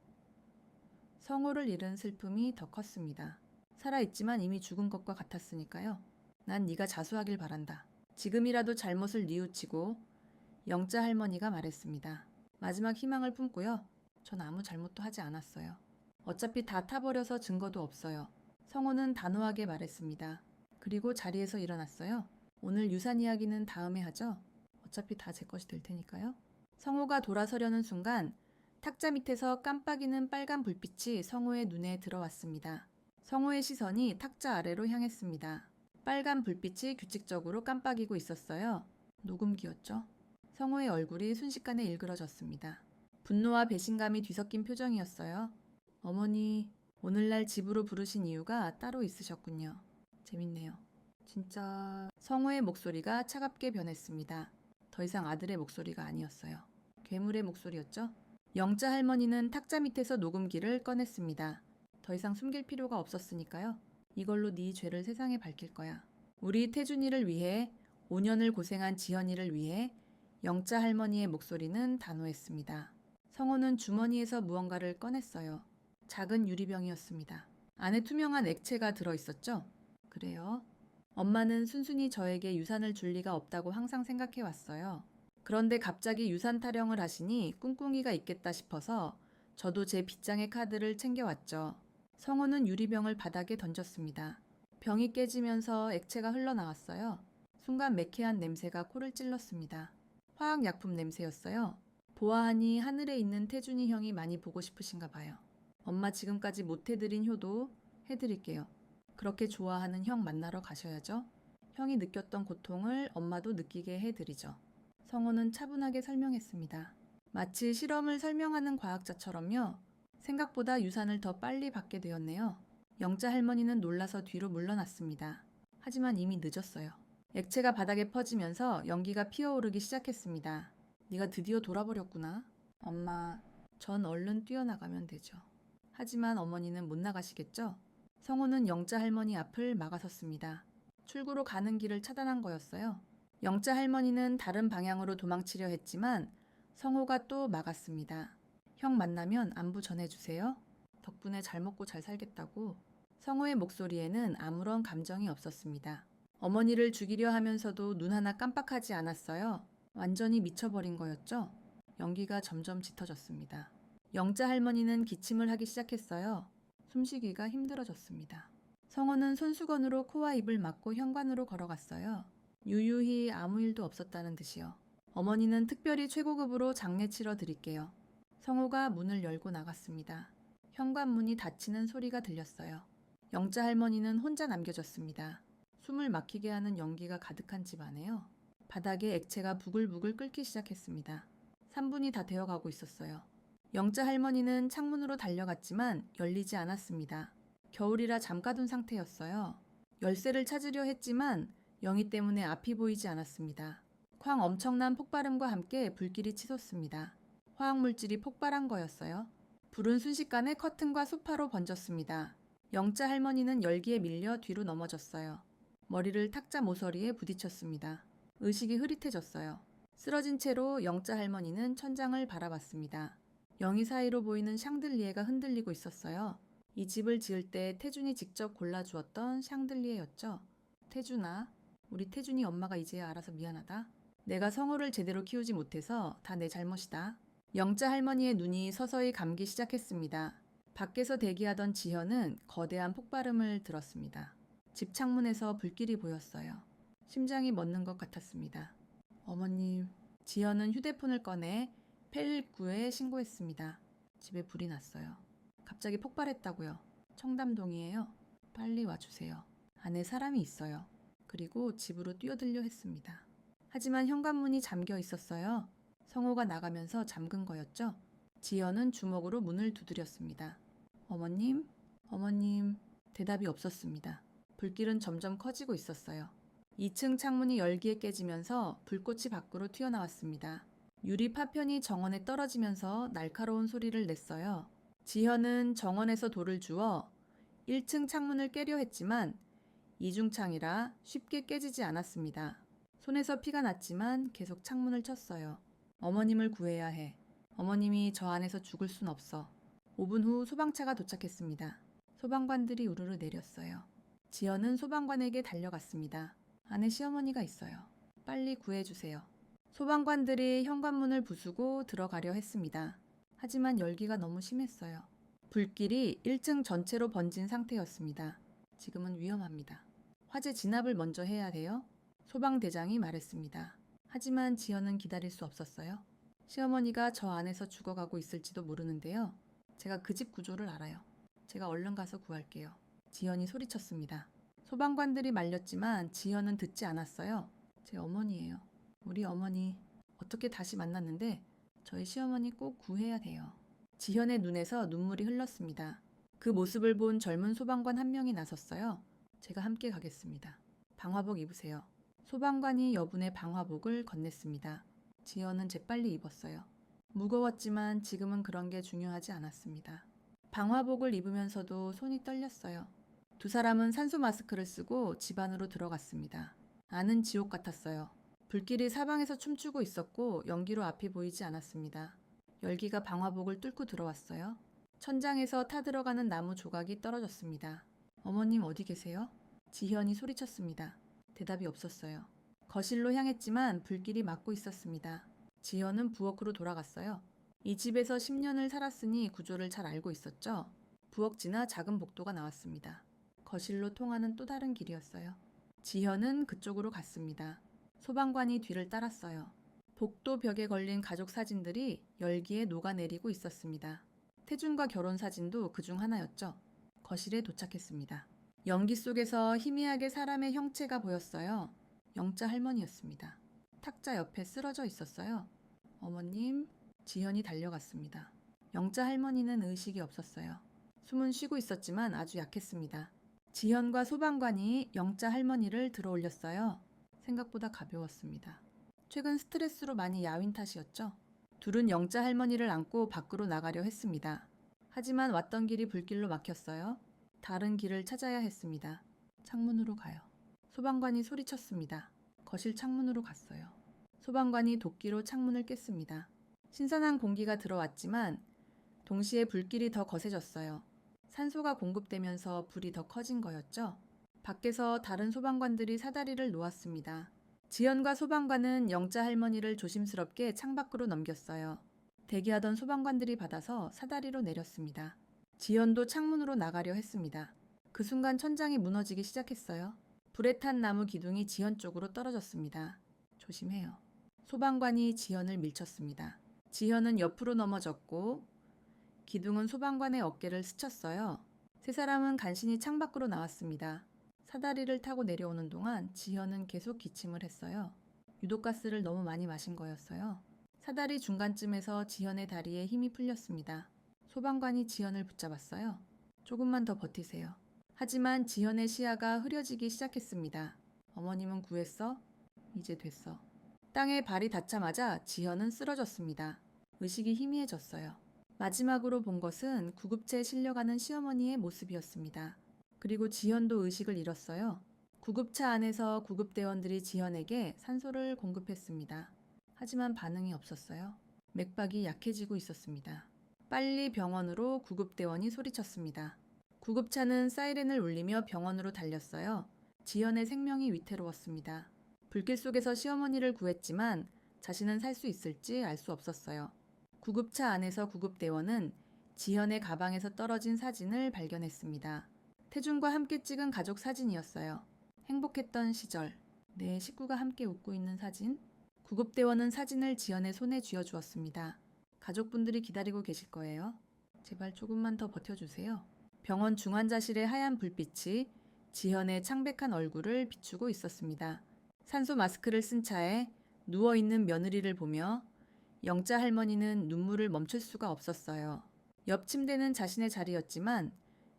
성호를 잃은 슬픔이 더 컸습니다. 살아있지만 이미 죽은 것과 같았으니까요. 난 네가 자수하길 바란다. 지금이라도 잘못을 뉘우치고 영자 할머니가 말했습니다. 마지막 희망을 품고요. 전 아무 잘못도 하지 않았어요. 어차피 다 타버려서 증거도 없어요. 성호는 단호하게 말했습니다. 그리고 자리에서 일어났어요. 오늘 유산 이야기는 다음에 하죠. 어차피 다 제 것이 될 테니까요. 성호가 돌아서려는 순간 탁자 밑에서 깜빡이는 빨간 불빛이 성호의 눈에 들어왔습니다. 성호의 시선이 탁자 아래로 향했습니다. 빨간 불빛이 규칙적으로 깜빡이고 있었어요. 녹음기였죠. 성호의 얼굴이 순식간에 일그러졌습니다. 분노와 배신감이 뒤섞인 표정이었어요. 어머니, 오늘날 집으로 부르신 이유가 따로 있으셨군요. 재밌네요. 진짜... 성호의 목소리가 차갑게 변했습니다. 더 이상 아들의 목소리가 아니었어요. 괴물의 목소리였죠. 영자 할머니는 탁자 밑에서 녹음기를 꺼냈습니다. 더 이상 숨길 필요가 없었으니까요. 이걸로 네 죄를 세상에 밝힐 거야. 우리 태준이를 위해 5년을 고생한 지현이를 위해 영자 할머니의 목소리는 단호했습니다. 성호는 주머니에서 무언가를 꺼냈어요. 작은 유리병이었습니다. 안에 투명한 액체가 들어있었죠? 그래요. 엄마는 순순히 저에게 유산을 줄 리가 없다고 항상 생각해왔어요. 그런데 갑자기 유산 타령을 하시니 꿍꿍이가 있겠다 싶어서 저도 제 빗장의 카드를 챙겨왔죠. 성호는 유리병을 바닥에 던졌습니다. 병이 깨지면서 액체가 흘러나왔어요. 순간 매캐한 냄새가 코를 찔렀습니다. 화학약품 냄새였어요. 보아하니 하늘에 있는 태준이 형이 많이 보고 싶으신가 봐요. 엄마 지금까지 못 해드린 효도 해드릴게요. 그렇게 좋아하는 형 만나러 가셔야죠. 형이 느꼈던 고통을 엄마도 느끼게 해드리죠. 성호는 차분하게 설명했습니다. 마치 실험을 설명하는 과학자처럼요. 생각보다 유산을 더 빨리 받게 되었네요. 영자 할머니는 놀라서 뒤로 물러났습니다. 하지만 이미 늦었어요. 액체가 바닥에 퍼지면서 연기가 피어오르기 시작했습니다. 네가 드디어 돌아버렸구나. 엄마, 전 얼른 뛰어나가면 되죠. 하지만 어머니는 못 나가시겠죠? 성호는 영자 할머니 앞을 막아섰습니다. 출구로 가는 길을 차단한 거였어요. 영자 할머니는 다른 방향으로 도망치려 했지만 성호가 또 막았습니다. 형 만나면 안부 전해주세요. 덕분에 잘 먹고 잘 살겠다고. 성호의 목소리에는 아무런 감정이 없었습니다. 어머니를 죽이려 하면서도 눈 하나 깜빡하지 않았어요. 완전히 미쳐버린 거였죠. 연기가 점점 짙어졌습니다. 영자 할머니는 기침을 하기 시작했어요. 숨쉬기가 힘들어졌습니다. 성호는 손수건으로 코와 입을 막고 현관으로 걸어갔어요. 유유히 아무 일도 없었다는 듯이요. 어머니는 특별히 최고급으로 장례 치러 드릴게요. 성호가 문을 열고 나갔습니다. 현관문이 닫히는 소리가 들렸어요. 영자 할머니는 혼자 남겨졌습니다. 숨을 막히게 하는 연기가 가득한 집 안에요. 바닥에 액체가 부글부글 끓기 시작했습니다. 3분이 다 되어가고 있었어요. 영자 할머니는 창문으로 달려갔지만 열리지 않았습니다. 겨울이라 잠가둔 상태였어요. 열쇠를 찾으려 했지만 영희 때문에 앞이 보이지 않았습니다. 쾅 엄청난 폭발음과 함께 불길이 치솟습니다. 화학물질이 폭발한 거였어요. 불은 순식간에 커튼과 소파로 번졌습니다. 영자 할머니는 열기에 밀려 뒤로 넘어졌어요. 머리를 탁자 모서리에 부딪혔습니다. 의식이 흐릿해졌어요. 쓰러진 채로 영자 할머니는 천장을 바라봤습니다. 영희 사이로 보이는 샹들리에가 흔들리고 있었어요. 이 집을 지을 때 태준이 직접 골라주었던 샹들리에였죠. 태준아, 우리 태준이 엄마가 이제야 알아서 미안하다. 내가 성호를 제대로 키우지 못해서 다 내 잘못이다. 영자 할머니의 눈이 서서히 감기 시작했습니다. 밖에서 대기하던 지현은 거대한 폭발음을 들었습니다. 집 창문에서 불길이 보였어요. 심장이 멎는 것 같았습니다. 어머님, 지현은 휴대폰을 꺼내 119에 신고했습니다. 집에 불이 났어요. 갑자기 폭발했다고요. 청담동이에요. 빨리 와주세요. 안에 사람이 있어요. 그리고 집으로 뛰어들려 했습니다. 하지만 현관문이 잠겨 있었어요. 성호가 나가면서 잠근 거였죠. 지연은 주먹으로 문을 두드렸습니다. 어머님? 어머님? 대답이 없었습니다. 불길은 점점 커지고 있었어요. 2층 창문이 열기에 깨지면서 불꽃이 밖으로 튀어나왔습니다. 유리 파편이 정원에 떨어지면서 날카로운 소리를 냈어요. 지현은 정원에서 돌을 주워 1층 창문을 깨려 했지만 이중창이라 쉽게 깨지지 않았습니다. 손에서 피가 났지만 계속 창문을 쳤어요. 어머님을 구해야 해. 어머님이 저 안에서 죽을 순 없어. 5분 후 소방차가 도착했습니다. 소방관들이 우르르 내렸어요. 지연은 소방관에게 달려갔습니다. 안에 시어머니가 있어요. 빨리 구해주세요. 소방관들이 현관문을 부수고 들어가려 했습니다. 하지만 열기가 너무 심했어요. 불길이 1층 전체로 번진 상태였습니다. 지금은 위험합니다. 화재 진압을 먼저 해야 돼요. 소방대장이 말했습니다. 하지만 지연은 기다릴 수 없었어요. 시어머니가 저 안에서 죽어가고 있을지도 모르는데요. 제가 그 집 구조를 알아요. 제가 얼른 가서 구할게요. 지연이 소리쳤습니다. 소방관들이 말렸지만 지연은 듣지 않았어요. 제 어머니예요. 우리 어머니 어떻게 다시 만났는데 저희 시어머니 꼭 구해야 돼요. 지연의 눈에서 눈물이 흘렀습니다. 그 모습을 본 젊은 소방관 한 명이 나섰어요. 제가 함께 가겠습니다. 방화복 입으세요. 소방관이 여분의 방화복을 건넸습니다. 지연은 재빨리 입었어요. 무거웠지만 지금은 그런 게 중요하지 않았습니다. 방화복을 입으면서도 손이 떨렸어요. 두 사람은 산소 마스크를 쓰고 집 안으로 들어갔습니다. 안은 지옥 같았어요. 불길이 사방에서 춤추고 있었고 연기로 앞이 보이지 않았습니다. 열기가 방화복을 뚫고 들어왔어요. 천장에서 타들어가는 나무 조각이 떨어졌습니다. 어머님 어디 계세요? 지현이 소리쳤습니다. 대답이 없었어요. 거실로 향했지만 불길이 막고 있었습니다. 지현은 부엌으로 돌아갔어요. 이 집에서 10년을 살았으니 구조를 잘 알고 있었죠. 부엌 지나 작은 복도가 나왔습니다. 거실로 통하는 또 다른 길이었어요. 지현은 그쪽으로 갔습니다. 소방관이 뒤를 따랐어요. 복도 벽에 걸린 가족 사진들이 열기에 녹아내리고 있었습니다. 태준과 결혼 사진도 그중 하나였죠. 거실에 도착했습니다. 연기 속에서 희미하게 사람의 형체가 보였어요. 영자 할머니였습니다. 탁자 옆에 쓰러져 있었어요. 어머님, 지현이 달려갔습니다. 영자 할머니는 의식이 없었어요. 숨은 쉬고 있었지만 아주 약했습니다. 지현과 소방관이 영자 할머니를 들어올렸어요. 생각보다 가벼웠습니다. 최근 스트레스로 많이 야윈 탓이었죠. 둘은 영자 할머니를 안고 밖으로 나가려 했습니다. 하지만 왔던 길이 불길로 막혔어요. 다른 길을 찾아야 했습니다. 창문으로 가요. 소방관이 소리쳤습니다. 거실 창문으로 갔어요. 소방관이 도끼로 창문을 깼습니다. 신선한 공기가 들어왔지만 동시에 불길이 더 거세졌어요. 산소가 공급되면서 불이 더 커진 거였죠. 밖에서 다른 소방관들이 사다리를 놓았습니다. 지연과 소방관은 영자 할머니를 조심스럽게 창밖으로 넘겼어요. 대기하던 소방관들이 받아서 사다리로 내렸습니다. 지연도 창문으로 나가려 했습니다. 그 순간 천장이 무너지기 시작했어요. 불에 탄 나무 기둥이 지연 쪽으로 떨어졌습니다. 조심해요. 소방관이 지연을 밀쳤습니다. 지연은 옆으로 넘어졌고 기둥은 소방관의 어깨를 스쳤어요. 세 사람은 간신히 창밖으로 나왔습니다. 사다리를 타고 내려오는 동안 지연은 계속 기침을 했어요. 유독가스를 너무 많이 마신 거였어요. 사다리 중간쯤에서 지연의 다리에 힘이 풀렸습니다. 소방관이 지연을 붙잡았어요. 조금만 더 버티세요. 하지만 지연의 시야가 흐려지기 시작했습니다. 어머님은 구했어? 이제 됐어. 땅에 발이 닿자마자 지연은 쓰러졌습니다. 의식이 희미해졌어요. 마지막으로 본 것은 구급차에 실려가는 시어머니의 모습이었습니다. 그리고 지연도 의식을 잃었어요. 구급차 안에서 구급대원들이 지연에게 산소를 공급했습니다. 하지만 반응이 없었어요. 맥박이 약해지고 있었습니다. 빨리 병원으로 구급대원이 소리쳤습니다. 구급차는 사이렌을 울리며 병원으로 달렸어요. 지연의 생명이 위태로웠습니다. 불길 속에서 시어머니를 구했지만 자신은 살 수 있을지 알 수 없었어요. 구급차 안에서 구급대원은 지연의 가방에서 떨어진 사진을 발견했습니다. 태준과 함께 찍은 가족 사진이었어요. 행복했던 시절, 내 식구가 함께 웃고 있는 사진. 구급대원은 사진을 지연의 손에 쥐어주었습니다. 가족분들이 기다리고 계실 거예요. 제발 조금만 더 버텨주세요. 병원 중환자실의 하얀 불빛이 지연의 창백한 얼굴을 비추고 있었습니다. 산소 마스크를 쓴 차에 누워있는 며느리를 보며 영자 할머니는 눈물을 멈출 수가 없었어요. 옆 침대는 자신의 자리였지만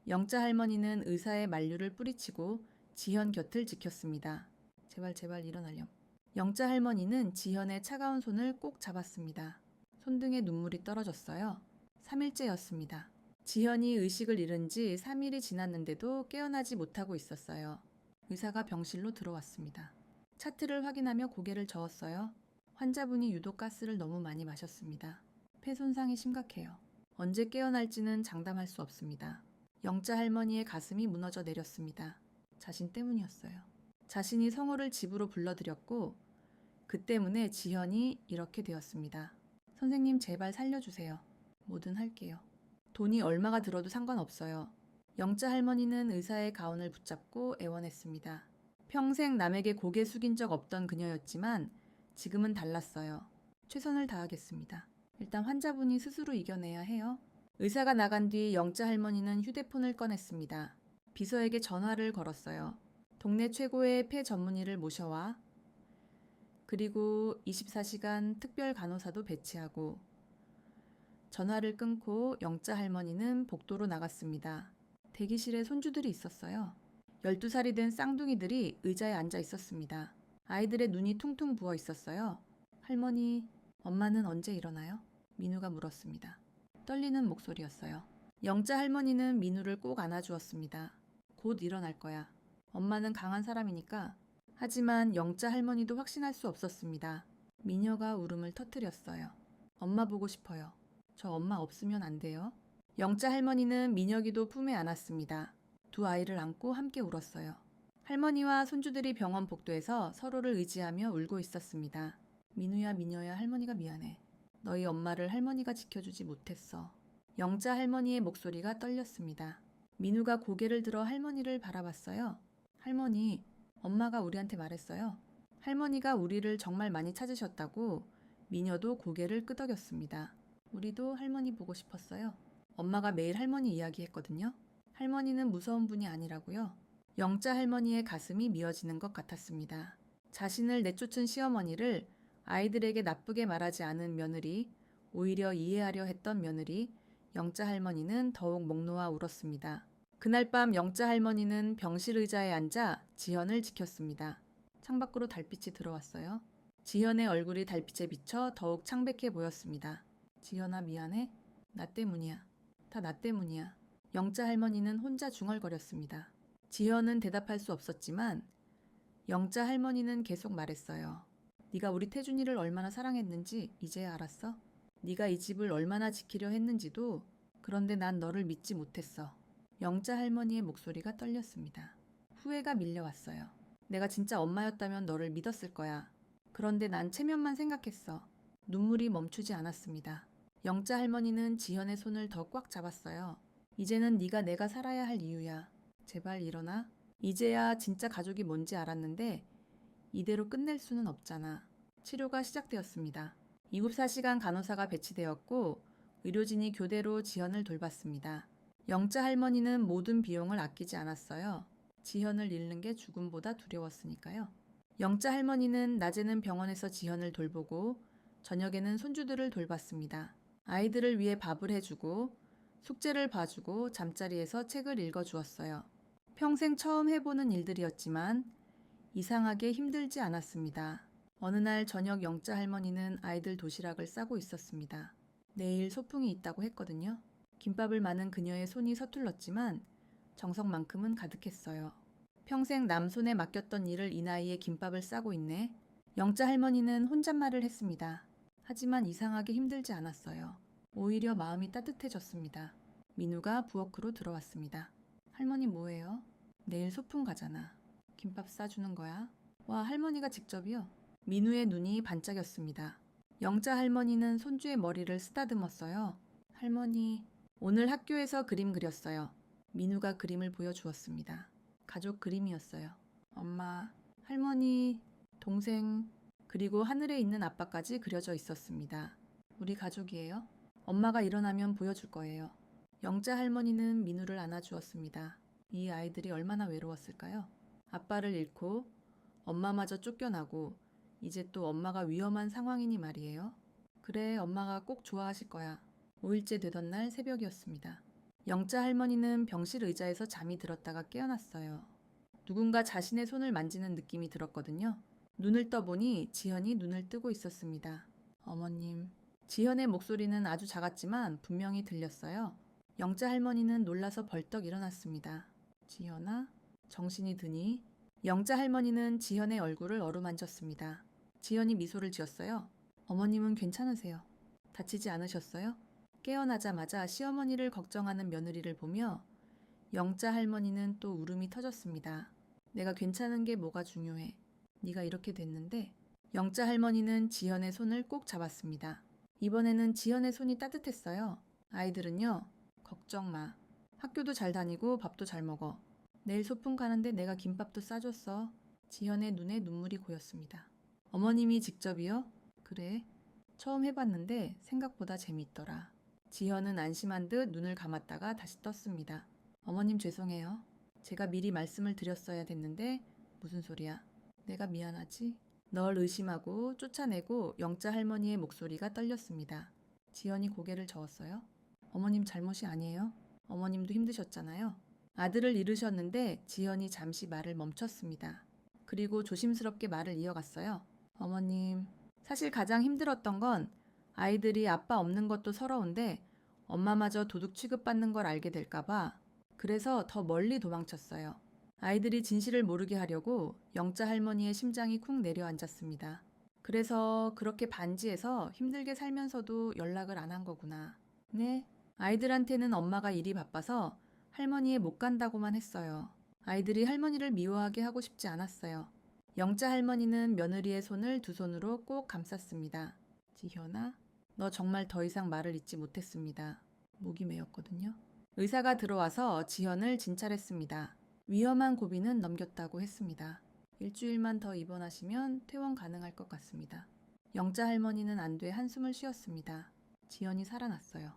영자 할머니는 의사의 만류를 뿌리치고 지현 곁을 지켰습니다. 제발 일어나렴. 영자 할머니는 지현의 차가운 손을 꼭 잡았습니다. 손등에 눈물이 떨어졌어요. 3일째였습니다. 지현이 의식을 잃은 지 3일이 지났는데도 깨어나지 못하고 있었어요. 의사가 병실로 들어왔습니다. 차트를 확인하며 고개를 저었어요. 환자분이 유독 가스를 너무 많이 마셨습니다. 폐 손상이 심각해요. 언제 깨어날지는 장담할 수 없습니다. 영자 할머니의 가슴이 무너져 내렸습니다. 자신 때문이었어요. 자신이 성호를 집으로 불러들였고 그 때문에 지현이 이렇게 되었습니다. 선생님 제발 살려주세요. 뭐든 할게요. 돈이 얼마가 들어도 상관없어요. 영자 할머니는 의사의 가운을 붙잡고 애원했습니다. 평생 남에게 고개 숙인 적 없던 그녀였지만 지금은 달랐어요. 최선을 다하겠습니다. 일단 환자분이 스스로 이겨내야 해요. 의사가 나간 뒤 영자 할머니는 휴대폰을 꺼냈습니다. 비서에게 전화를 걸었어요. 동네 최고의 폐 전문의를 모셔와 그리고 24시간 특별 간호사도 배치하고 전화를 끊고 영자 할머니는 복도로 나갔습니다. 대기실에 손주들이 있었어요. 12살이 된 쌍둥이들이 의자에 앉아 있었습니다. 아이들의 눈이 퉁퉁 부어 있었어요. 할머니, 엄마는 언제 일어나요? 민우가 물었습니다. 떨리는 목소리였어요. 영자 할머니는 민우를 꼭 안아주었습니다. 곧 일어날 거야. 엄마는 강한 사람이니까. 하지만 영자 할머니도 확신할 수 없었습니다. 미녀가 울음을 터뜨렸어요. 엄마 보고 싶어요. 저 엄마 없으면 안 돼요. 영자 할머니는 민혁이도 품에 안았습니다. 두 아이를 안고 함께 울었어요. 할머니와 손주들이 병원 복도에서 서로를 의지하며 울고 있었습니다. 민우야, 미녀야, 할머니가 미안해. 너희 엄마를 할머니가 지켜주지 못했어. 영자 할머니의 목소리가 떨렸습니다. 민우가 고개를 들어 할머니를 바라봤어요. 할머니, 엄마가 우리한테 말했어요. 할머니가 우리를 정말 많이 찾으셨다고. 미녀도 고개를 끄덕였습니다. 우리도 할머니 보고 싶었어요. 엄마가 매일 할머니 이야기했거든요. 할머니는 무서운 분이 아니라고요. 영자 할머니의 가슴이 미어지는 것 같았습니다. 자신을 내쫓은 시어머니를 아이들에게 나쁘게 말하지 않은 며느리, 오히려 이해하려 했던 며느리, 영자 할머니는 더욱 목 놓아 울었습니다. 그날 밤 영자 할머니는 병실 의자에 앉아 지현을 지켰습니다. 창밖으로 달빛이 들어왔어요. 지현의 얼굴이 달빛에 비쳐 더욱 창백해 보였습니다. 지현아, 미안해. 나 때문이야. 다 나 때문이야. 영자 할머니는 혼자 중얼거렸습니다. 지현은 대답할 수 없었지만 영자 할머니는 계속 말했어요. 네가 우리 태준이를 얼마나 사랑했는지 이제야 알았어? 네가 이 집을 얼마나 지키려 했는지도. 그런데 난 너를 믿지 못했어. 영자 할머니의 목소리가 떨렸습니다. 후회가 밀려왔어요. 내가 진짜 엄마였다면 너를 믿었을 거야. 그런데 난 체면만 생각했어. 눈물이 멈추지 않았습니다. 영자 할머니는 지현의 손을 더 꽉 잡았어요. 이제는 네가 내가 살아야 할 이유야. 제발 일어나. 이제야 진짜 가족이 뭔지 알았는데 이대로 끝낼 수는 없잖아. 치료가 시작되었습니다. 24시간 간호사가 배치되었고 의료진이 교대로 지현을 돌봤습니다. 영자 할머니는 모든 비용을 아끼지 않았어요. 지현을 잃는 게 죽음보다 두려웠으니까요. 영자 할머니는 낮에는 병원에서 지현을 돌보고 저녁에는 손주들을 돌봤습니다. 아이들을 위해 밥을 해주고 숙제를 봐주고 잠자리에서 책을 읽어주었어요. 평생 처음 해보는 일들이었지만 이상하게 힘들지 않았습니다. 어느 날 저녁 영자 할머니는 아이들 도시락을 싸고 있었습니다. 내일 소풍이 있다고 했거든요. 김밥을 마는 그녀의 손이 서툴렀지만 정성만큼은 가득했어요. 평생 남손에 맡겼던 일을 이 나이에 김밥을 싸고 있네. 영자 할머니는 혼잣말을 했습니다. 하지만 이상하게 힘들지 않았어요. 오히려 마음이 따뜻해졌습니다. 민우가 부엌으로 들어왔습니다. 할머니 뭐해요? 내일 소풍 가잖아. 김밥 싸주는 거야? 와, 할머니가 직접이요? 민우의 눈이 반짝였습니다. 영자 할머니는 손주의 머리를 쓰다듬었어요. 할머니, 오늘 학교에서 그림 그렸어요. 민우가 그림을 보여주었습니다. 가족 그림이었어요. 엄마, 할머니, 동생, 그리고 하늘에 있는 아빠까지 그려져 있었습니다. 우리 가족이에요. 엄마가 일어나면 보여줄 거예요. 영자 할머니는 민우를 안아주었습니다. 이 아이들이 얼마나 외로웠을까요? 아빠를 잃고 엄마마저 쫓겨나고 이제 또 엄마가 위험한 상황이니 말이에요. 그래, 엄마가 꼭 좋아하실 거야. 5일째 되던 날 새벽이었습니다. 영자 할머니는 병실 의자에서 잠이 들었다가 깨어났어요. 누군가 자신의 손을 만지는 느낌이 들었거든요. 눈을 떠보니 지현이 눈을 뜨고 있었습니다. 어머님. 지현의 목소리는 아주 작았지만 분명히 들렸어요. 영자 할머니는 놀라서 벌떡 일어났습니다. 지현아? 정신이 드니? 영자 할머니는 지현의 얼굴을 어루만졌습니다. 지현이 미소를 지었어요. 어머님은 괜찮으세요? 다치지 않으셨어요? 깨어나자마자 시어머니를 걱정하는 며느리를 보며 영자 할머니는 또 울음이 터졌습니다. 내가 괜찮은 게 뭐가 중요해. 네가 이렇게 됐는데. 영자 할머니는 지현의 손을 꼭 잡았습니다. 이번에는 지현의 손이 따뜻했어요. 아이들은요. 걱정 마. 학교도 잘 다니고 밥도 잘 먹어. 내일 소풍 가는데 내가 김밥도 싸줬어. 지현의 눈에 눈물이 고였습니다. 어머님이 직접이요? 그래. 처음 해봤는데 생각보다 재미있더라. 지현은 안심한 듯 눈을 감았다가 다시 떴습니다. 어머님 죄송해요. 제가 미리 말씀을 드렸어야 됐는데 무슨 소리야. 내가 미안하지? 널 의심하고 쫓아내고 영자 할머니의 목소리가 떨렸습니다. 지현이 고개를 저었어요. 어머님 잘못이 아니에요. 어머님도 힘드셨잖아요. 아들을 잃으셨는데 지현이 잠시 말을 멈췄습니다. 그리고 조심스럽게 말을 이어갔어요. 어머님, 사실 가장 힘들었던 건 아이들이 아빠 없는 것도 서러운데 엄마마저 도둑 취급받는 걸 알게 될까봐 그래서 더 멀리 도망쳤어요. 아이들이 진실을 모르게 하려고 영자 할머니의 심장이 쿵 내려앉았습니다. 그래서 그렇게 반지해서 힘들게 살면서도 연락을 안 한 거구나. 네, 아이들한테는 엄마가 일이 바빠서 할머니에 못 간다고만 했어요. 아이들이 할머니를 미워하게 하고 싶지 않았어요. 영자 할머니는 며느리의 손을 두 손으로 꼭 감쌌습니다. 지현아, 너 정말 더 이상 말을 잇지 못했습니다. 목이 메였거든요. 의사가 들어와서 지현을 진찰했습니다. 위험한 고비는 넘겼다고 했습니다. 일주일만 더 입원하시면 퇴원 가능할 것 같습니다. 영자 할머니는 안돼 한숨을 쉬었습니다. 지현이 살아났어요.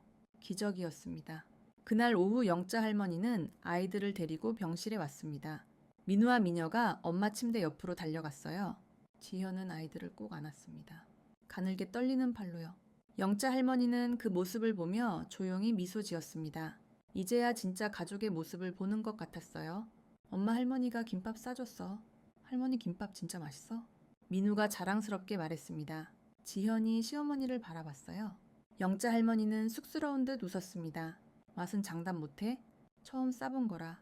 기적이었습니다. 그날 오후 영자 할머니는 아이들을 데리고 병실에 왔습니다. 민우와 미녀가 엄마 침대 옆으로 달려갔어요. 지현은 아이들을 꼭 안았습니다. 가늘게 떨리는 팔로요. 영자 할머니는 그 모습을 보며 조용히 미소 지었습니다. 이제야 진짜 가족의 모습을 보는 것 같았어요. 엄마 할머니가 김밥 싸줬어. 할머니 김밥 진짜 맛있어? 민우가 자랑스럽게 말했습니다. 지현이 시어머니를 바라봤어요. 영자 할머니는 쑥스러운 듯 웃었습니다. 맛은 장담 못해? 처음 싸본 거라.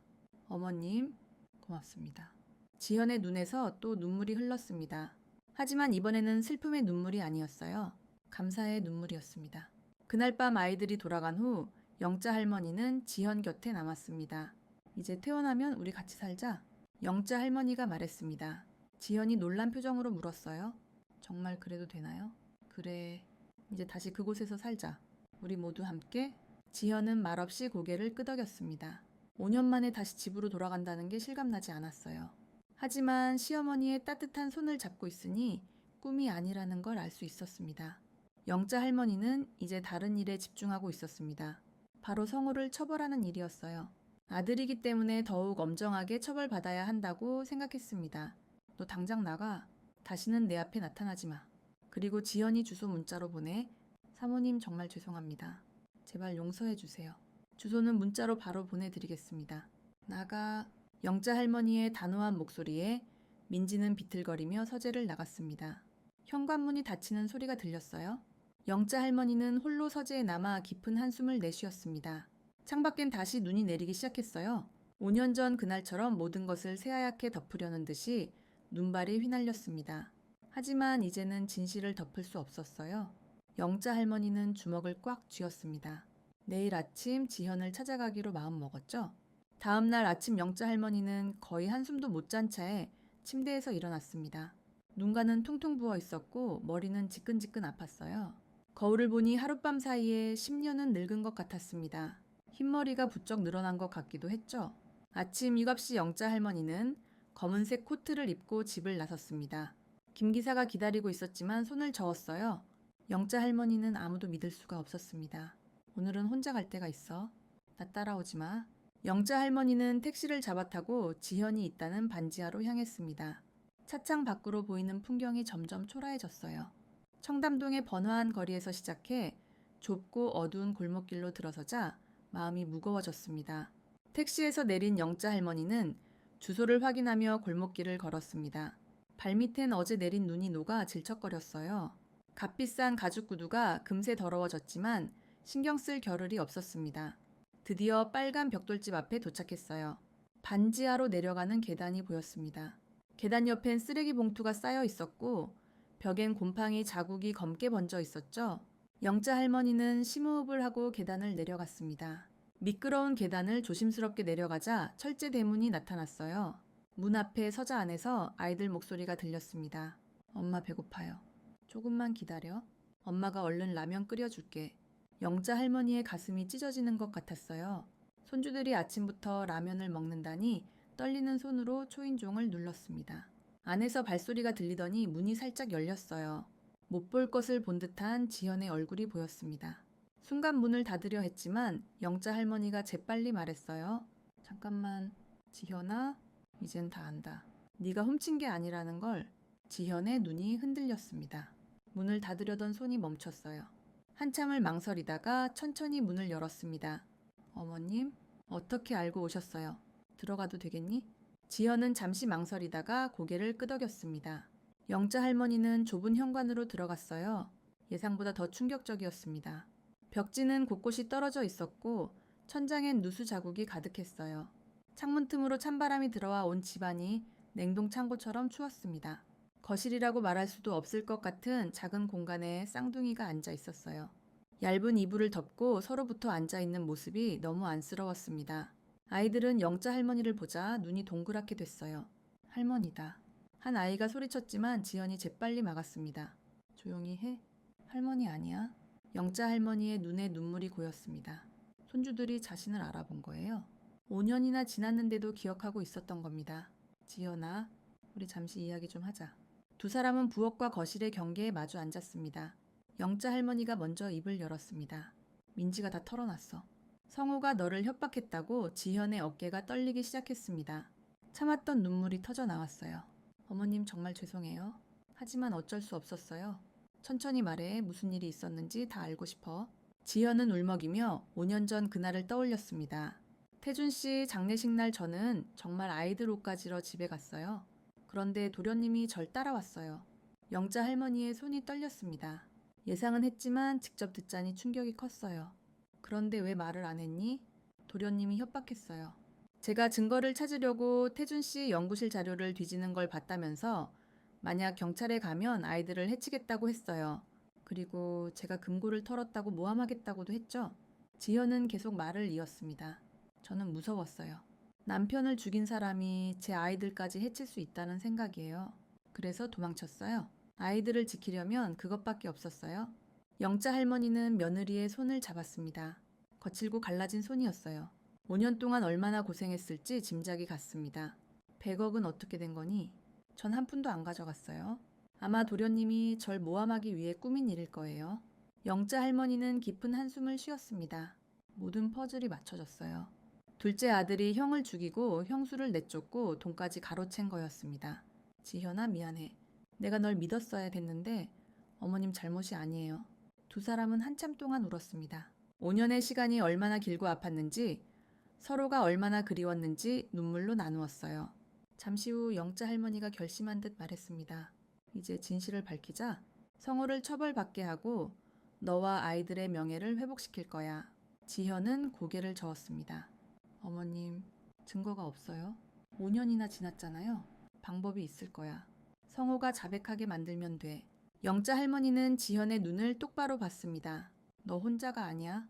어머님, 고맙습니다. 지현의 눈에서 또 눈물이 흘렀습니다. 하지만 이번에는 슬픔의 눈물이 아니었어요. 감사의 눈물이었습니다. 그날 밤 아이들이 돌아간 후 영자 할머니는 지현 곁에 남았습니다. 이제 퇴원하면 우리 같이 살자. 영자 할머니가 말했습니다. 지현이 놀란 표정으로 물었어요. 정말 그래도 되나요? 그래, 이제 다시 그곳에서 살자. 우리 모두 함께? 지현은 말없이 고개를 끄덕였습니다. 5년 만에 다시 집으로 돌아간다는 게 실감나지 않았어요. 하지만 시어머니의 따뜻한 손을 잡고 있으니 꿈이 아니라는 걸 알 수 있었습니다. 영자 할머니는 이제 다른 일에 집중하고 있었습니다. 바로 성우를 처벌하는 일이었어요. 아들이기 때문에 더욱 엄정하게 처벌받아야 한다고 생각했습니다. 너 당장 나가. 다시는 내 앞에 나타나지 마. 그리고 지연이 주소 문자로 보내. 사모님 정말 죄송합니다. 제발 용서해 주세요. 주소는 문자로 바로 보내드리겠습니다. 나가. 영자 할머니의 단호한 목소리에 민지는 비틀거리며 서재를 나갔습니다. 현관문이 닫히는 소리가 들렸어요. 영자 할머니는 홀로 서재에 남아 깊은 한숨을 내쉬었습니다. 창밖엔 다시 눈이 내리기 시작했어요. 5년 전 그날처럼 모든 것을 새하얗게 덮으려는 듯이 눈발이 휘날렸습니다. 하지만 이제는 진실을 덮을 수 없었어요. 영자 할머니는 주먹을 꽉 쥐었습니다. 내일 아침 지현을 찾아가기로 마음먹었죠. 다음 날 아침 영자 할머니는 거의 한숨도 못 잔 채에 침대에서 일어났습니다. 눈가는 퉁퉁 부어 있었고 머리는 지끈지끈 아팠어요. 거울을 보니 하룻밤 사이에 10년은 늙은 것 같았습니다. 흰머리가 부쩍 늘어난 것 같기도 했죠. 아침 7시 영자 할머니는 검은색 코트를 입고 집을 나섰습니다. 김 기사가 기다리고 있었지만 손을 저었어요. 영자 할머니는 아무도 믿을 수가 없었습니다. 오늘은 혼자 갈 데가 있어. 나 따라오지 마. 영자 할머니는 택시를 잡아타고 지현이 있다는 반지하로 향했습니다. 차창 밖으로 보이는 풍경이 점점 초라해졌어요. 청담동의 번화한 거리에서 시작해 좁고 어두운 골목길로 들어서자 마음이 무거워졌습니다. 택시에서 내린 영자 할머니는 주소를 확인하며 골목길을 걸었습니다. 발밑엔 어제 내린 눈이 녹아 질척거렸어요. 값비싼 가죽 구두가 금세 더러워졌지만 신경 쓸 겨를이 없었습니다. 드디어 빨간 벽돌집 앞에 도착했어요. 반지하로 내려가는 계단이 보였습니다. 계단 옆엔 쓰레기 봉투가 쌓여 있었고 벽엔 곰팡이 자국이 검게 번져 있었죠. 영자 할머니는 심호흡을 하고 계단을 내려갔습니다. 미끄러운 계단을 조심스럽게 내려가자 철제 대문이 나타났어요. 문 앞에 서자 안에서 아이들 목소리가 들렸습니다. 엄마 배고파요. 조금만 기다려. 엄마가 얼른 라면 끓여줄게. 영자 할머니의 가슴이 찢어지는 것 같았어요. 손주들이 아침부터 라면을 먹는다니 떨리는 손으로 초인종을 눌렀습니다. 안에서 발소리가 들리더니 문이 살짝 열렸어요. 못 볼 것을 본 듯한 지현의 얼굴이 보였습니다. 순간 문을 닫으려 했지만 영자 할머니가 재빨리 말했어요. 잠깐만, 지현아, 이젠 다 안다. 네가 훔친 게 아니라는 걸. 지현의 눈이 흔들렸습니다. 문을 닫으려던 손이 멈췄어요. 한참을 망설이다가 천천히 문을 열었습니다. 어머님, 어떻게 알고 오셨어요? 들어가도 되겠니? 지현은 잠시 망설이다가 고개를 끄덕였습니다. 영자 할머니는 좁은 현관으로 들어갔어요. 예상보다 더 충격적이었습니다. 벽지는 곳곳이 떨어져 있었고 천장엔 누수 자국이 가득했어요. 창문 틈으로 찬바람이 들어와 온 집안이 냉동 창고처럼 추웠습니다. 거실이라고 말할 수도 없을 것 같은 작은 공간에 쌍둥이가 앉아 있었어요. 얇은 이불을 덮고 서로부터 앉아 있는 모습이 너무 안쓰러웠습니다. 아이들은 영자 할머니를 보자 눈이 동그랗게 됐어요. 할머니다. 한 아이가 소리쳤지만 지연이 재빨리 막았습니다. 조용히 해. 할머니 아니야. 영자 할머니의 눈에 눈물이 고였습니다. 손주들이 자신을 알아본 거예요. 5년이나 지났는데도 기억하고 있었던 겁니다. 지연아, 우리 잠시 이야기 좀 하자. 두 사람은 부엌과 거실의 경계에 마주 앉았습니다. 영자 할머니가 먼저 입을 열었습니다. 민지가 다 털어놨어. 성우가 너를 협박했다고 지현의 어깨가 떨리기 시작했습니다. 참았던 눈물이 터져 나왔어요. 어머님 정말 죄송해요. 하지만 어쩔 수 없었어요. 천천히 말해. 무슨 일이 있었는지 다 알고 싶어. 지현은 울먹이며 5년 전 그날을 떠올렸습니다. 태준 씨 장례식 날 저는 정말 아이들 옷 가지러 집에 갔어요. 그런데 도련님이 절 따라왔어요. 영자 할머니의 손이 떨렸습니다. 예상은 했지만 직접 듣자니 충격이 컸어요. 그런데 왜 말을 안 했니? 도련님이 협박했어요. 제가 증거를 찾으려고 태준 씨 연구실 자료를 뒤지는 걸 봤다면서 만약 경찰에 가면 아이들을 해치겠다고 했어요. 그리고 제가 금고를 털었다고 모함하겠다고도 했죠. 지현은 계속 말을 이었습니다. 저는 무서웠어요. 남편을 죽인 사람이 제 아이들까지 해칠 수 있다는 생각이에요. 그래서 도망쳤어요. 아이들을 지키려면 그것밖에 없었어요. 영자 할머니는 며느리의 손을 잡았습니다. 거칠고 갈라진 손이었어요. 5년 동안 얼마나 고생했을지 짐작이 갔습니다. 100억은 어떻게 된 거니? 전 한 푼도 안 가져갔어요. 아마 도련님이 절 모함하기 위해 꾸민 일일 거예요. 영자 할머니는 깊은 한숨을 쉬었습니다. 모든 퍼즐이 맞춰졌어요. 둘째 아들이 형을 죽이고 형수를 내쫓고 돈까지 가로챈 거였습니다. 지현아 미안해. 내가 널 믿었어야 됐는데 어머님 잘못이 아니에요. 두 사람은 한참 동안 울었습니다. 5년의 시간이 얼마나 길고 아팠는지 서로가 얼마나 그리웠는지 눈물로 나누었어요. 잠시 후 영자 할머니가 결심한 듯 말했습니다. 이제 진실을 밝히자. 성호를 처벌받게 하고 너와 아이들의 명예를 회복시킬 거야. 지현은 고개를 저었습니다. 어머님, 증거가 없어요. 5년이나 지났잖아요. 방법이 있을 거야. 성호가 자백하게 만들면 돼. 영자 할머니는 지현의 눈을 똑바로 봤습니다. 너 혼자가 아니야.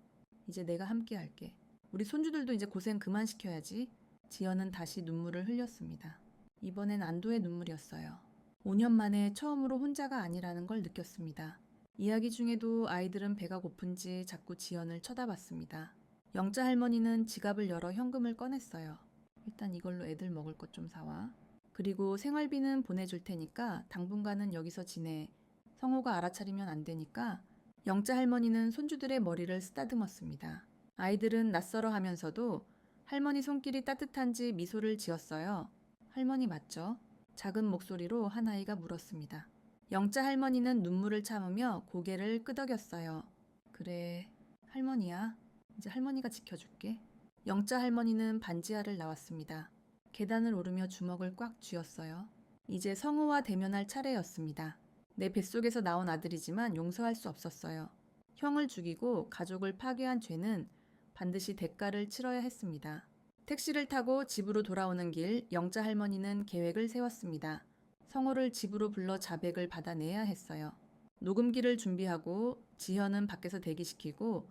이제 내가 함께 할게. 우리 손주들도 이제 고생 그만 시켜야지. 지현은 다시 눈물을 흘렸습니다. 이번엔 안도의 눈물이었어요. 5년 만에 처음으로 혼자가 아니라는 걸 느꼈습니다. 이야기 중에도 아이들은 배가 고픈지 자꾸 지현을 쳐다봤습니다. 영자 할머니는 지갑을 열어 현금을 꺼냈어요. 일단 이걸로 애들 먹을 것 좀 사와. 그리고 생활비는 보내줄 테니까 당분간은 여기서 지내. 성호가 알아차리면 안 되니까. 영자 할머니는 손주들의 머리를 쓰다듬었습니다. 아이들은 낯설어 하면서도 할머니 손길이 따뜻한지 미소를 지었어요. 할머니 맞죠? 작은 목소리로 한 아이가 물었습니다. 영자 할머니는 눈물을 참으며 고개를 끄덕였어요. 그래, 할머니야. 이제 할머니가 지켜줄게. 영자 할머니는 반지하를 나왔습니다. 계단을 오르며 주먹을 꽉 쥐었어요. 이제 성우와 대면할 차례였습니다. 내 뱃속에서 나온 아들이지만 용서할 수 없었어요. 형을 죽이고 가족을 파괴한 죄는 반드시 대가를 치러야 했습니다. 택시를 타고 집으로 돌아오는 길 영자 할머니는 계획을 세웠습니다. 성호를 집으로 불러 자백을 받아내야 했어요. 녹음기를 준비하고 지현은 밖에서 대기시키고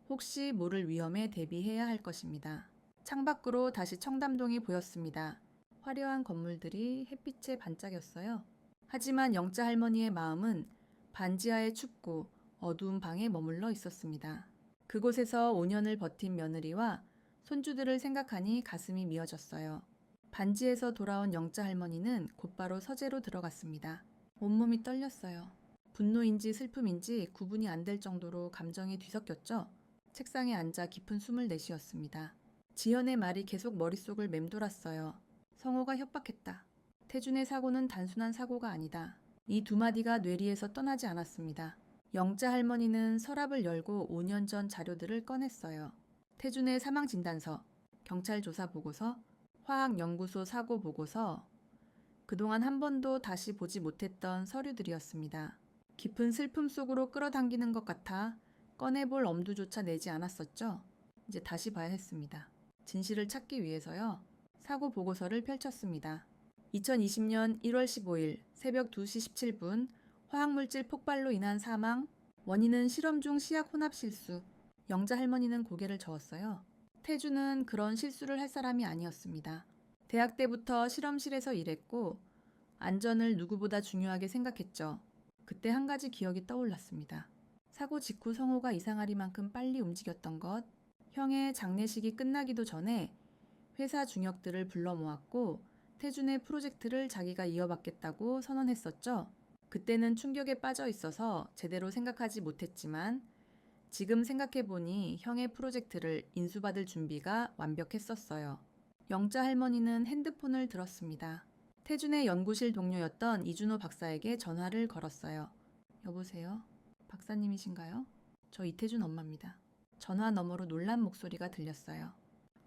혹시 모를 위험에 대비해야 할 것입니다. 창밖으로 다시 청담동이 보였습니다. 화려한 건물들이 햇빛에 반짝였어요. 하지만 영자 할머니의 마음은 반지하의 춥고 어두운 방에 머물러 있었습니다. 그곳에서 5년을 버틴 며느리와 손주들을 생각하니 가슴이 미어졌어요. 반지에서 돌아온 영자 할머니는 곧바로 서재로 들어갔습니다. 온몸이 떨렸어요. 분노인지 슬픔인지 구분이 안 될 정도로 감정이 뒤섞였죠. 책상에 앉아 깊은 숨을 내쉬었습니다. 지현의 말이 계속 머릿속을 맴돌았어요. 성호가 협박했다. 태준의 사고는 단순한 사고가 아니다. 이 두 마디가 뇌리에서 떠나지 않았습니다. 영자 할머니는 서랍을 열고 5년 전 자료들을 꺼냈어요. 태준의 사망진단서, 경찰 조사 보고서, 화학연구소 사고 보고서, 그동안 한 번도 다시 보지 못했던 서류들이었습니다. 깊은 슬픔 속으로 끌어당기는 것 같아 꺼내볼 엄두조차 내지 않았었죠. 이제 다시 봐야 했습니다. 진실을 찾기 위해서요. 사고 보고서를 펼쳤습니다. 2020년 1월 15일 새벽 2시 17분 화학물질 폭발로 인한 사망, 원인은 실험 중 시약 혼합 실수. 영자 할머니는 고개를 저었어요. 태주는 그런 실수를 할 사람이 아니었습니다. 대학 때부터 실험실에서 일했고 안전을 누구보다 중요하게 생각했죠. 그때 한 가지 기억이 떠올랐습니다. 사고 직후 성호가 이상하리만큼 빨리 움직였던 것, 형의 장례식이 끝나기도 전에 회사 중역들을 불러 모았고 태준의 프로젝트를 자기가 이어받겠다고 선언했었죠. 그때는 충격에 빠져 있어서 제대로 생각하지 못했지만 지금 생각해보니 형의 프로젝트를 인수받을 준비가 완벽했었어요. 영자 할머니는 핸드폰을 들었습니다. 태준의 연구실 동료였던 이준호 박사에게 전화를 걸었어요. 여보세요? 박사님이신가요? 저 이태준 엄마입니다. 전화 너머로 놀란 목소리가 들렸어요.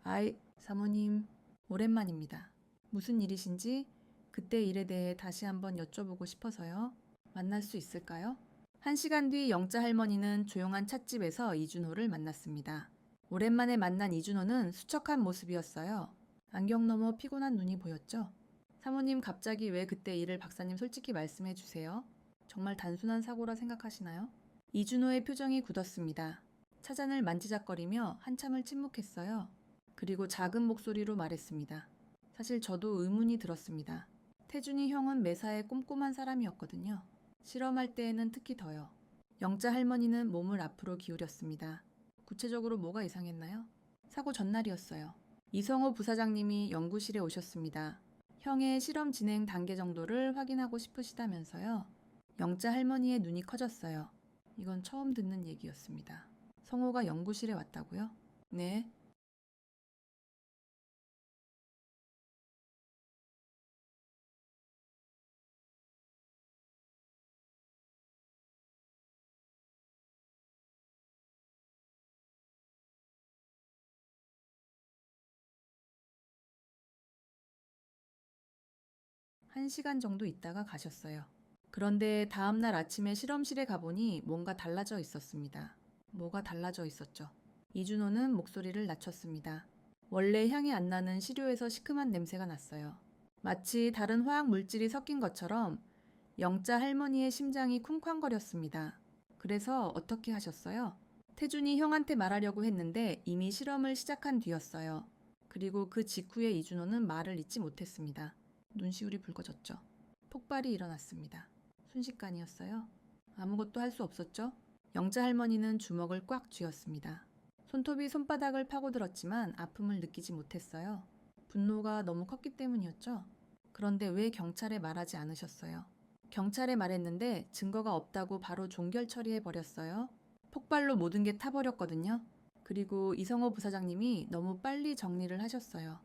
아이, 사모님, 오랜만입니다. 무슨 일이신지 그때 일에 대해 다시 한번 여쭤보고 싶어서요. 만날 수 있을까요? 1시간 뒤 영자 할머니는 조용한 찻집에서 이준호를 만났습니다. 오랜만에 만난 이준호는 수척한 모습이었어요. 안경 너머 피곤한 눈이 보였죠? 사모님 갑자기 왜 그때 일을 박사님 솔직히 말씀해 주세요. 정말 단순한 사고라 생각하시나요? 이준호의 표정이 굳었습니다. 차잔을 만지작거리며 한참을 침묵했어요. 그리고 작은 목소리로 말했습니다. 사실 저도 의문이 들었습니다. 태준이 형은 매사에 꼼꼼한 사람이었거든요. 실험할 때에는 특히 더요. 영자 할머니는 몸을 앞으로 기울였습니다. 구체적으로 뭐가 이상했나요? 사고 전날이었어요. 이성호 부사장님이 연구실에 오셨습니다. 형의 실험 진행 단계 정도를 확인하고 싶으시다면서요. 영자 할머니의 눈이 커졌어요. 이건 처음 듣는 얘기였습니다. 성호가 연구실에 왔다고요? 네. 한 시간 정도 있다가 가셨어요. 그런데 다음날 아침에 실험실에 가보니 뭔가 달라져 있었습니다. 뭐가 달라져 있었죠? 이준호는 목소리를 낮췄습니다. 원래 향이 안 나는 시료에서 시큼한 냄새가 났어요. 마치 다른 화학 물질이 섞인 것처럼 영자 할머니의 심장이 쿵쾅거렸습니다. 그래서 어떻게 하셨어요? 태준이 형한테 말하려고 했는데 이미 실험을 시작한 뒤였어요. 그리고 그 직후에 이준호는 말을 잇지 못했습니다. 눈시울이 붉어졌죠. 폭발이 일어났습니다. 순식간이었어요. 아무것도 할 수 없었죠. 영자 할머니는 주먹을 꽉 쥐었습니다. 손톱이 손바닥을 파고들었지만 아픔을 느끼지 못했어요. 분노가 너무 컸기 때문이었죠. 그런데 왜 경찰에 말하지 않으셨어요? 경찰에 말했는데 증거가 없다고 바로 종결 처리해버렸어요. 폭발로 모든 게 타버렸거든요. 그리고 이성호 부사장님이 너무 빨리 정리를 하셨어요.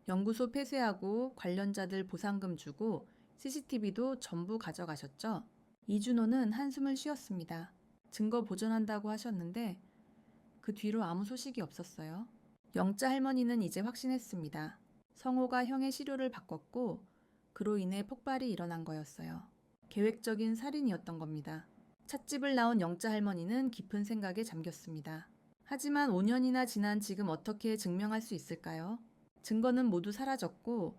연구소 폐쇄하고 관련자들 보상금 주고 CCTV도 전부 가져가셨죠. 이준호는 한숨을 쉬었습니다. 증거 보존한다고 하셨는데 그 뒤로 아무 소식이 없었어요. 영자 할머니는 이제 확신했습니다. 성호가 형의 시료를 바꿨고 그로 인해 폭발이 일어난 거였어요. 계획적인 살인이었던 겁니다. 찻집을 나온 영자 할머니는 깊은 생각에 잠겼습니다. 하지만 5년이나 지난 지금 어떻게 증명할 수 있을까요? 증거는 모두 사라졌고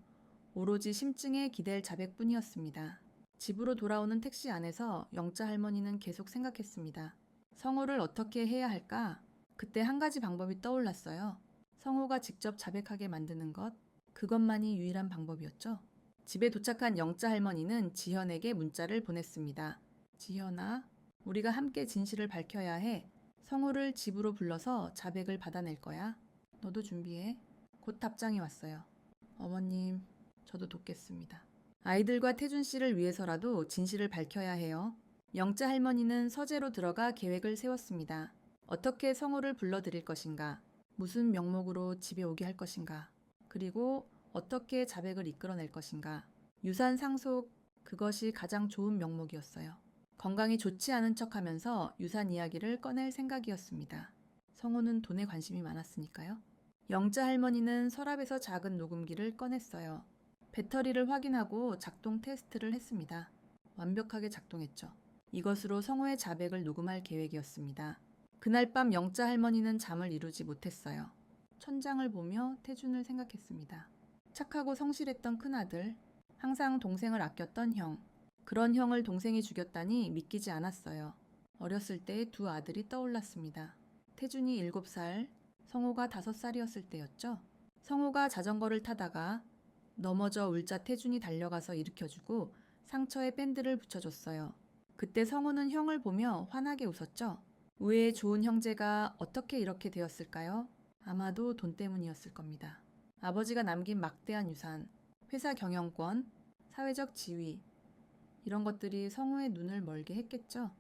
오로지 심증에 기댈 자백뿐이었습니다. 집으로 돌아오는 택시 안에서 영자 할머니는 계속 생각했습니다. 성호를 어떻게 해야 할까? 그때 한 가지 방법이 떠올랐어요. 성호가 직접 자백하게 만드는 것, 그것만이 유일한 방법이었죠. 집에 도착한 영자 할머니는 지현에게 문자를 보냈습니다. 지현아, 우리가 함께 진실을 밝혀야 해. 성호를 집으로 불러서 자백을 받아낼 거야. 너도 준비해. 곧 답장이 왔어요. 어머님, 저도 돕겠습니다. 아이들과 태준 씨를 위해서라도 진실을 밝혀야 해요. 영자 할머니는 서재로 들어가 계획을 세웠습니다. 어떻게 성호를 불러들일 것인가? 무슨 명목으로 집에 오게 할 것인가? 그리고 어떻게 자백을 이끌어낼 것인가? 유산 상속, 그것이 가장 좋은 명목이었어요. 건강이 좋지 않은 척하면서 유산 이야기를 꺼낼 생각이었습니다. 성호는 돈에 관심이 많았으니까요. 영자 할머니는 서랍에서 작은 녹음기를 꺼냈어요. 배터리를 확인하고 작동 테스트를 했습니다. 완벽하게 작동했죠. 이것으로 성호의 자백을 녹음할 계획이었습니다. 그날 밤 영자 할머니는 잠을 이루지 못했어요. 천장을 보며 태준을 생각했습니다. 착하고 성실했던 큰아들, 항상 동생을 아꼈던 형. 그런 형을 동생이 죽였다니 믿기지 않았어요. 어렸을 때 두 아들이 떠올랐습니다. 태준이 7살, 성호가 5살이었을 때였죠. 성호가 자전거를 타다가 넘어져 울자 태준이 달려가서 일으켜주고 상처에 밴드를 붙여줬어요. 그때 성호는 형을 보며 환하게 웃었죠. 우애의 좋은 형제가 어떻게 이렇게 되었을까요? 아마도 돈 때문이었을 겁니다. 아버지가 남긴 막대한 유산, 회사 경영권, 사회적 지위, 이런 것들이 성호의 눈을 멀게 했겠죠.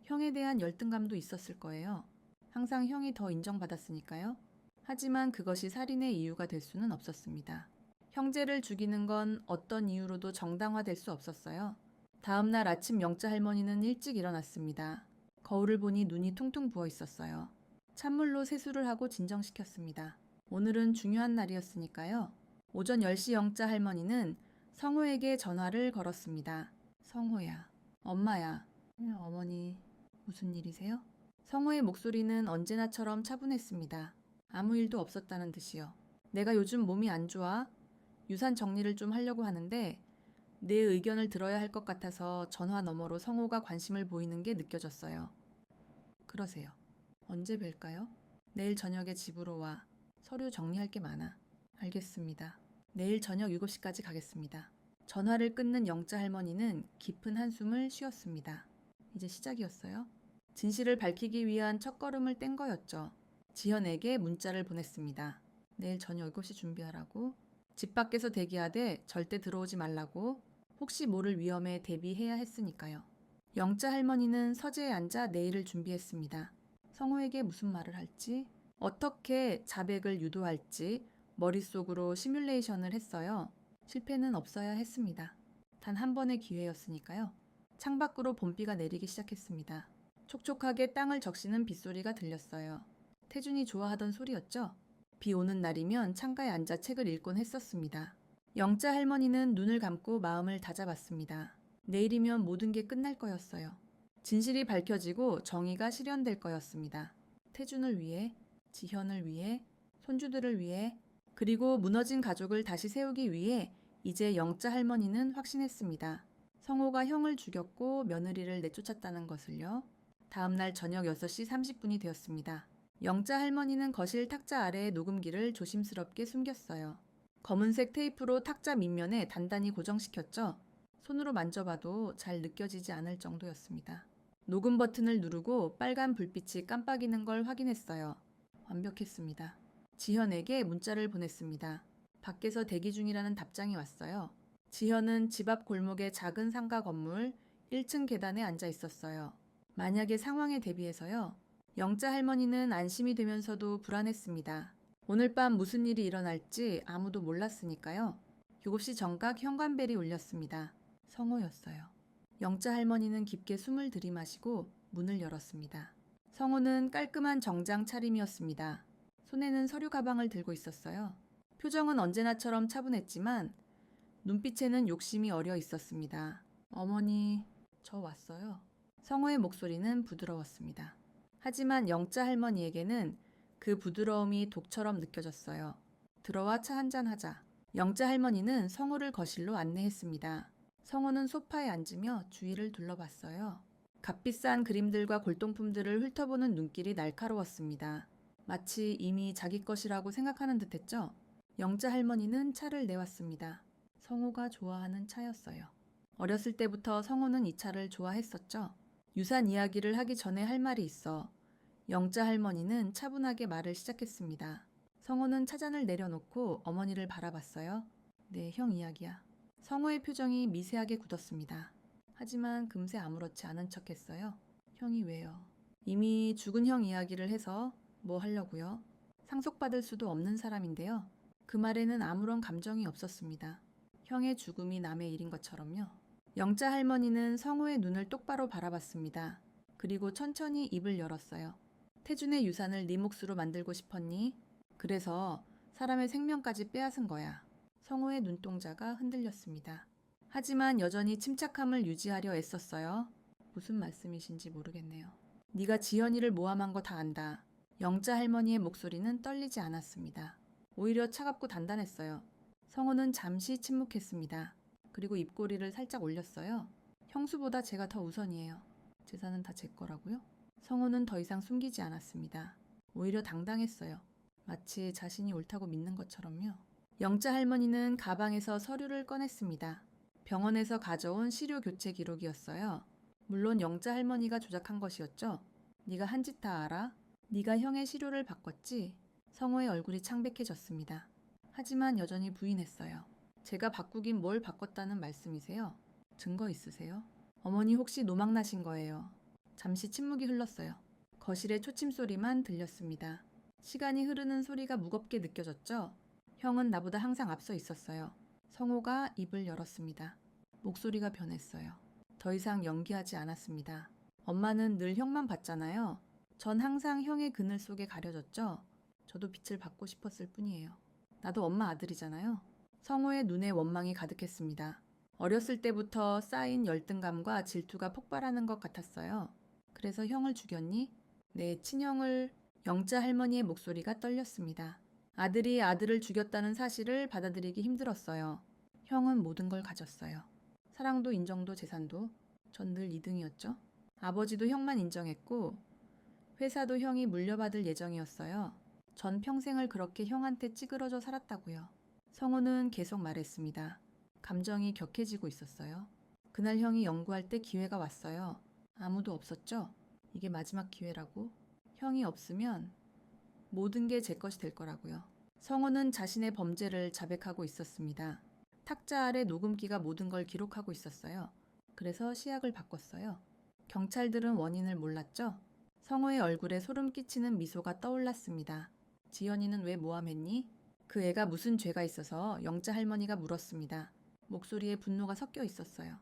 형에 대한 열등감도 있었을 거예요. 항상 형이 더 인정받았으니까요. 하지만 그것이 살인의 이유가 될 수는 없었습니다. 형제를 죽이는 건 어떤 이유로도 정당화될 수 없었어요. 다음 날 아침 영자 할머니는 일찍 일어났습니다. 거울을 보니 눈이 퉁퉁 부어 있었어요. 찬물로 세수를 하고 진정시켰습니다. 오늘은 중요한 날이었으니까요. 오전 10시 영자 할머니는 성호에게 전화를 걸었습니다. 성호야, 엄마야. 어머니, 무슨 일이세요? 성호의 목소리는 언제나처럼 차분했습니다. 아무 일도 없었다는 듯이요. 내가 요즘 몸이 안 좋아. 유산 정리를 좀 하려고 하는데 내 의견을 들어야 할 것 같아서 전화 너머로 성호가 관심을 보이는 게 느껴졌어요. 그러세요. 언제 뵐까요? 내일 저녁에 집으로 와. 서류 정리할 게 많아. 알겠습니다. 내일 저녁 7시까지 가겠습니다. 전화를 끊는 영자 할머니는 깊은 한숨을 쉬었습니다. 이제 시작이었어요. 진실을 밝히기 위한 첫걸음을 뗀 거였죠. 지현에게 문자를 보냈습니다. 내일 저녁 7시 준비하라고. 집 밖에서 대기하되 절대 들어오지 말라고. 혹시 모를 위험에 대비해야 했으니까요. 영자 할머니는 서재에 앉아 내일을 준비했습니다. 성호에게 무슨 말을 할지, 어떻게 자백을 유도할지 머릿속으로 시뮬레이션을 했어요. 실패는 없어야 했습니다. 단 한 번의 기회였으니까요. 창밖으로 봄비가 내리기 시작했습니다. 촉촉하게 땅을 적시는 빗소리가 들렸어요. 태준이 좋아하던 소리였죠? 비 오는 날이면 창가에 앉아 책을 읽곤 했었습니다. 영자 할머니는 눈을 감고 마음을 다잡았습니다. 내일이면 모든 게 끝날 거였어요. 진실이 밝혀지고 정의가 실현될 거였습니다. 태준을 위해, 지현을 위해, 손주들을 위해, 그리고 무너진 가족을 다시 세우기 위해 이제 영자 할머니는 확신했습니다. 성호가 형을 죽였고 며느리를 내쫓았다는 것을요. 다음 날 저녁 6시 30분이 되었습니다. 영자 할머니는 거실 탁자 아래에 녹음기를 조심스럽게 숨겼어요. 검은색 테이프로 탁자 밑면에 단단히 고정시켰죠. 손으로 만져봐도 잘 느껴지지 않을 정도였습니다. 녹음 버튼을 누르고 빨간 불빛이 깜빡이는 걸 확인했어요. 완벽했습니다. 지현에게 문자를 보냈습니다. 밖에서 대기 중이라는 답장이 왔어요. 지현은 집 앞 골목의 작은 상가 건물 1층 계단에 앉아 있었어요. 만약의 상황에 대비해서요. 영자 할머니는 안심이 되면서도 불안했습니다. 오늘 밤 무슨 일이 일어날지 아무도 몰랐으니까요. 7시 정각 현관벨이 울렸습니다. 성호였어요. 영자 할머니는 깊게 숨을 들이마시고 문을 열었습니다. 성호는 깔끔한 정장 차림이었습니다. 손에는 서류 가방을 들고 있었어요. 표정은 언제나처럼 차분했지만 눈빛에는 욕심이 어려 있었습니다. 어머니, 저 왔어요. 성호의 목소리는 부드러웠습니다. 하지만 영자 할머니에게는 그 부드러움이 독처럼 느껴졌어요. 들어와 차 한잔 하자. 영자 할머니는 성호를 거실로 안내했습니다. 성호는 소파에 앉으며 주위를 둘러봤어요. 값비싼 그림들과 골동품들을 훑어보는 눈길이 날카로웠습니다. 마치 이미 자기 것이라고 생각하는 듯했죠. 영자 할머니는 차를 내왔습니다. 성호가 좋아하는 차였어요. 어렸을 때부터 성호는 이 차를 좋아했었죠. 유산 이야기를 하기 전에 할 말이 있어 영자 할머니는 차분하게 말을 시작했습니다. 성호는 차잔을 내려놓고 어머니를 바라봤어요. 네, 형 이야기야. 성호의 표정이 미세하게 굳었습니다. 하지만 금세 아무렇지 않은 척 했어요. 형이 왜요? 이미 죽은 형 이야기를 해서 뭐 하려고요? 상속받을 수도 없는 사람인데요. 그 말에는 아무런 감정이 없었습니다. 형의 죽음이 남의 일인 것처럼요. 영자 할머니는 성호의 눈을 똑바로 바라봤습니다. 그리고 천천히 입을 열었어요. 태준의 유산을 네 몫으로 만들고 싶었니? 그래서 사람의 생명까지 빼앗은 거야. 성호의 눈동자가 흔들렸습니다. 하지만 여전히 침착함을 유지하려 애썼어요. 무슨 말씀이신지 모르겠네요. 네가 지연이를 모함한 거 다 안다. 영자 할머니의 목소리는 떨리지 않았습니다. 오히려 차갑고 단단했어요. 성호는 잠시 침묵했습니다. 그리고 입꼬리를 살짝 올렸어요. 형수보다 제가 더 우선이에요. 재산은 다 제 거라고요? 성호는 더 이상 숨기지 않았습니다. 오히려 당당했어요. 마치 자신이 옳다고 믿는 것처럼요. 영자 할머니는 가방에서 서류를 꺼냈습니다. 병원에서 가져온 시료 교체 기록이었어요. 물론 영자 할머니가 조작한 것이었죠. 네가 한 짓 다 알아? 네가 형의 시료를 바꿨지? 성호의 얼굴이 창백해졌습니다. 하지만 여전히 부인했어요. 제가 바꾸긴 뭘 바꿨다는 말씀이세요? 증거 있으세요? 어머니 혹시 노망 나신 거예요? 잠시 침묵이 흘렀어요. 거실의 초침 소리만 들렸습니다. 시간이 흐르는 소리가 무겁게 느껴졌죠? 형은 나보다 항상 앞서 있었어요. 성호가 입을 열었습니다. 목소리가 변했어요. 더 이상 연기하지 않았습니다. 엄마는 늘 형만 봤잖아요. 전 항상 형의 그늘 속에 가려졌죠? 저도 빛을 받고 싶었을 뿐이에요. 나도 엄마 아들이잖아요. 성호의 눈에 원망이 가득했습니다. 어렸을 때부터 쌓인 열등감과 질투가 폭발하는 것 같았어요. 그래서 형을 죽였니? 네, 친형을... 영자 할머니의 목소리가 떨렸습니다. 아들이 아들을 죽였다는 사실을 받아들이기 힘들었어요. 형은 모든 걸 가졌어요. 사랑도 인정도 재산도. 전 늘 2등이었죠. 아버지도 형만 인정했고 회사도 형이 물려받을 예정이었어요. 전 평생을 그렇게 형한테 찌그러져 살았다고요. 성호는 계속 말했습니다. 감정이 격해지고 있었어요. 그날 형이 연구할 때 기회가 왔어요. 아무도 없었죠? 이게 마지막 기회라고? 형이 없으면 모든 게 제 것이 될 거라고요. 성호는 자신의 범죄를 자백하고 있었습니다. 탁자 아래 녹음기가 모든 걸 기록하고 있었어요. 그래서 시약을 바꿨어요. 경찰들은 원인을 몰랐죠? 성호의 얼굴에 소름 끼치는 미소가 떠올랐습니다. 지연이는 왜 모함했니? 그 애가 무슨 죄가 있어서 영자 할머니가 물었습니다. 목소리에 분노가 섞여 있었어요.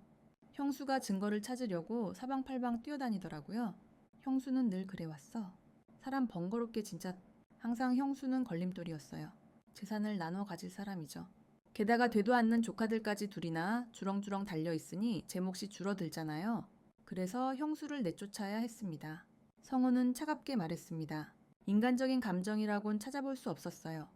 형수가 증거를 찾으려고 사방팔방 뛰어다니더라고요. 형수는 늘 그래왔어. 사람 번거롭게 진짜 항상 형수는 걸림돌이었어요. 재산을 나눠 가질 사람이죠. 게다가 되도 않는 조카들까지 둘이나 주렁주렁 달려있으니 제 몫이 줄어들잖아요. 그래서 형수를 내쫓아야 했습니다. 성호는 차갑게 말했습니다. 인간적인 감정이라곤 찾아볼 수 없었어요.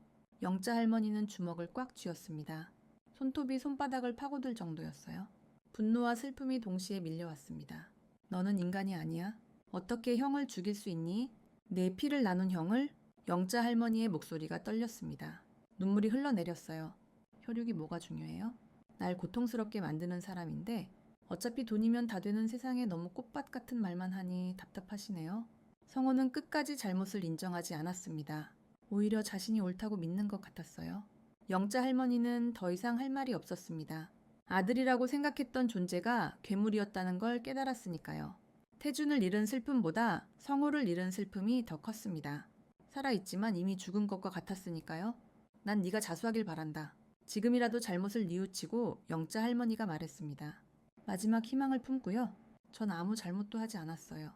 영자 할머니는 주먹을 꽉 쥐었습니다. 손톱이 손바닥을 파고들 정도였어요. 분노와 슬픔이 동시에 밀려왔습니다. 너는 인간이 아니야? 어떻게 형을 죽일 수 있니? 내 피를 나눈 형을? 영자 할머니의 목소리가 떨렸습니다. 눈물이 흘러내렸어요. 혈육이 뭐가 중요해요? 날 고통스럽게 만드는 사람인데 어차피 돈이면 다 되는 세상에 너무 꽃밭 같은 말만 하니 답답하시네요. 성호는 끝까지 잘못을 인정하지 않았습니다. 오히려 자신이 옳다고 믿는 것 같았어요. 영자 할머니는 더 이상 할 말이 없었습니다. 아들이라고 생각했던 존재가 괴물이었다는 걸 깨달았으니까요. 태준을 잃은 슬픔보다 성호를 잃은 슬픔이 더 컸습니다. 살아있지만 이미 죽은 것과 같았으니까요. 난 네가 자수하길 바란다. 지금이라도 잘못을 뉘우치고 영자 할머니가 말했습니다. 마지막 희망을 품고요. 전 아무 잘못도 하지 않았어요.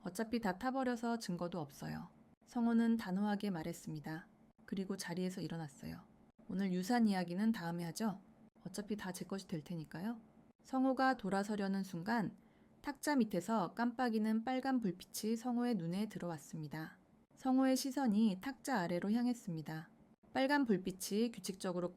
어차피 다 타버려서 증거도 없어요. 성호는 단호하게 말했습니다. 그리고 자리에서 일어났어요. 오늘 유산 이야기는 다음에 하죠. 어차피 다 제 것이 될 테니까요. 성호가 돌아서려는 순간 탁자 밑에서 깜빡이는 빨간 불빛이 성호의 눈에 들어왔습니다. 성호의 시선이 탁자 아래로 향했습니다. 빨간 불빛이 규칙적으로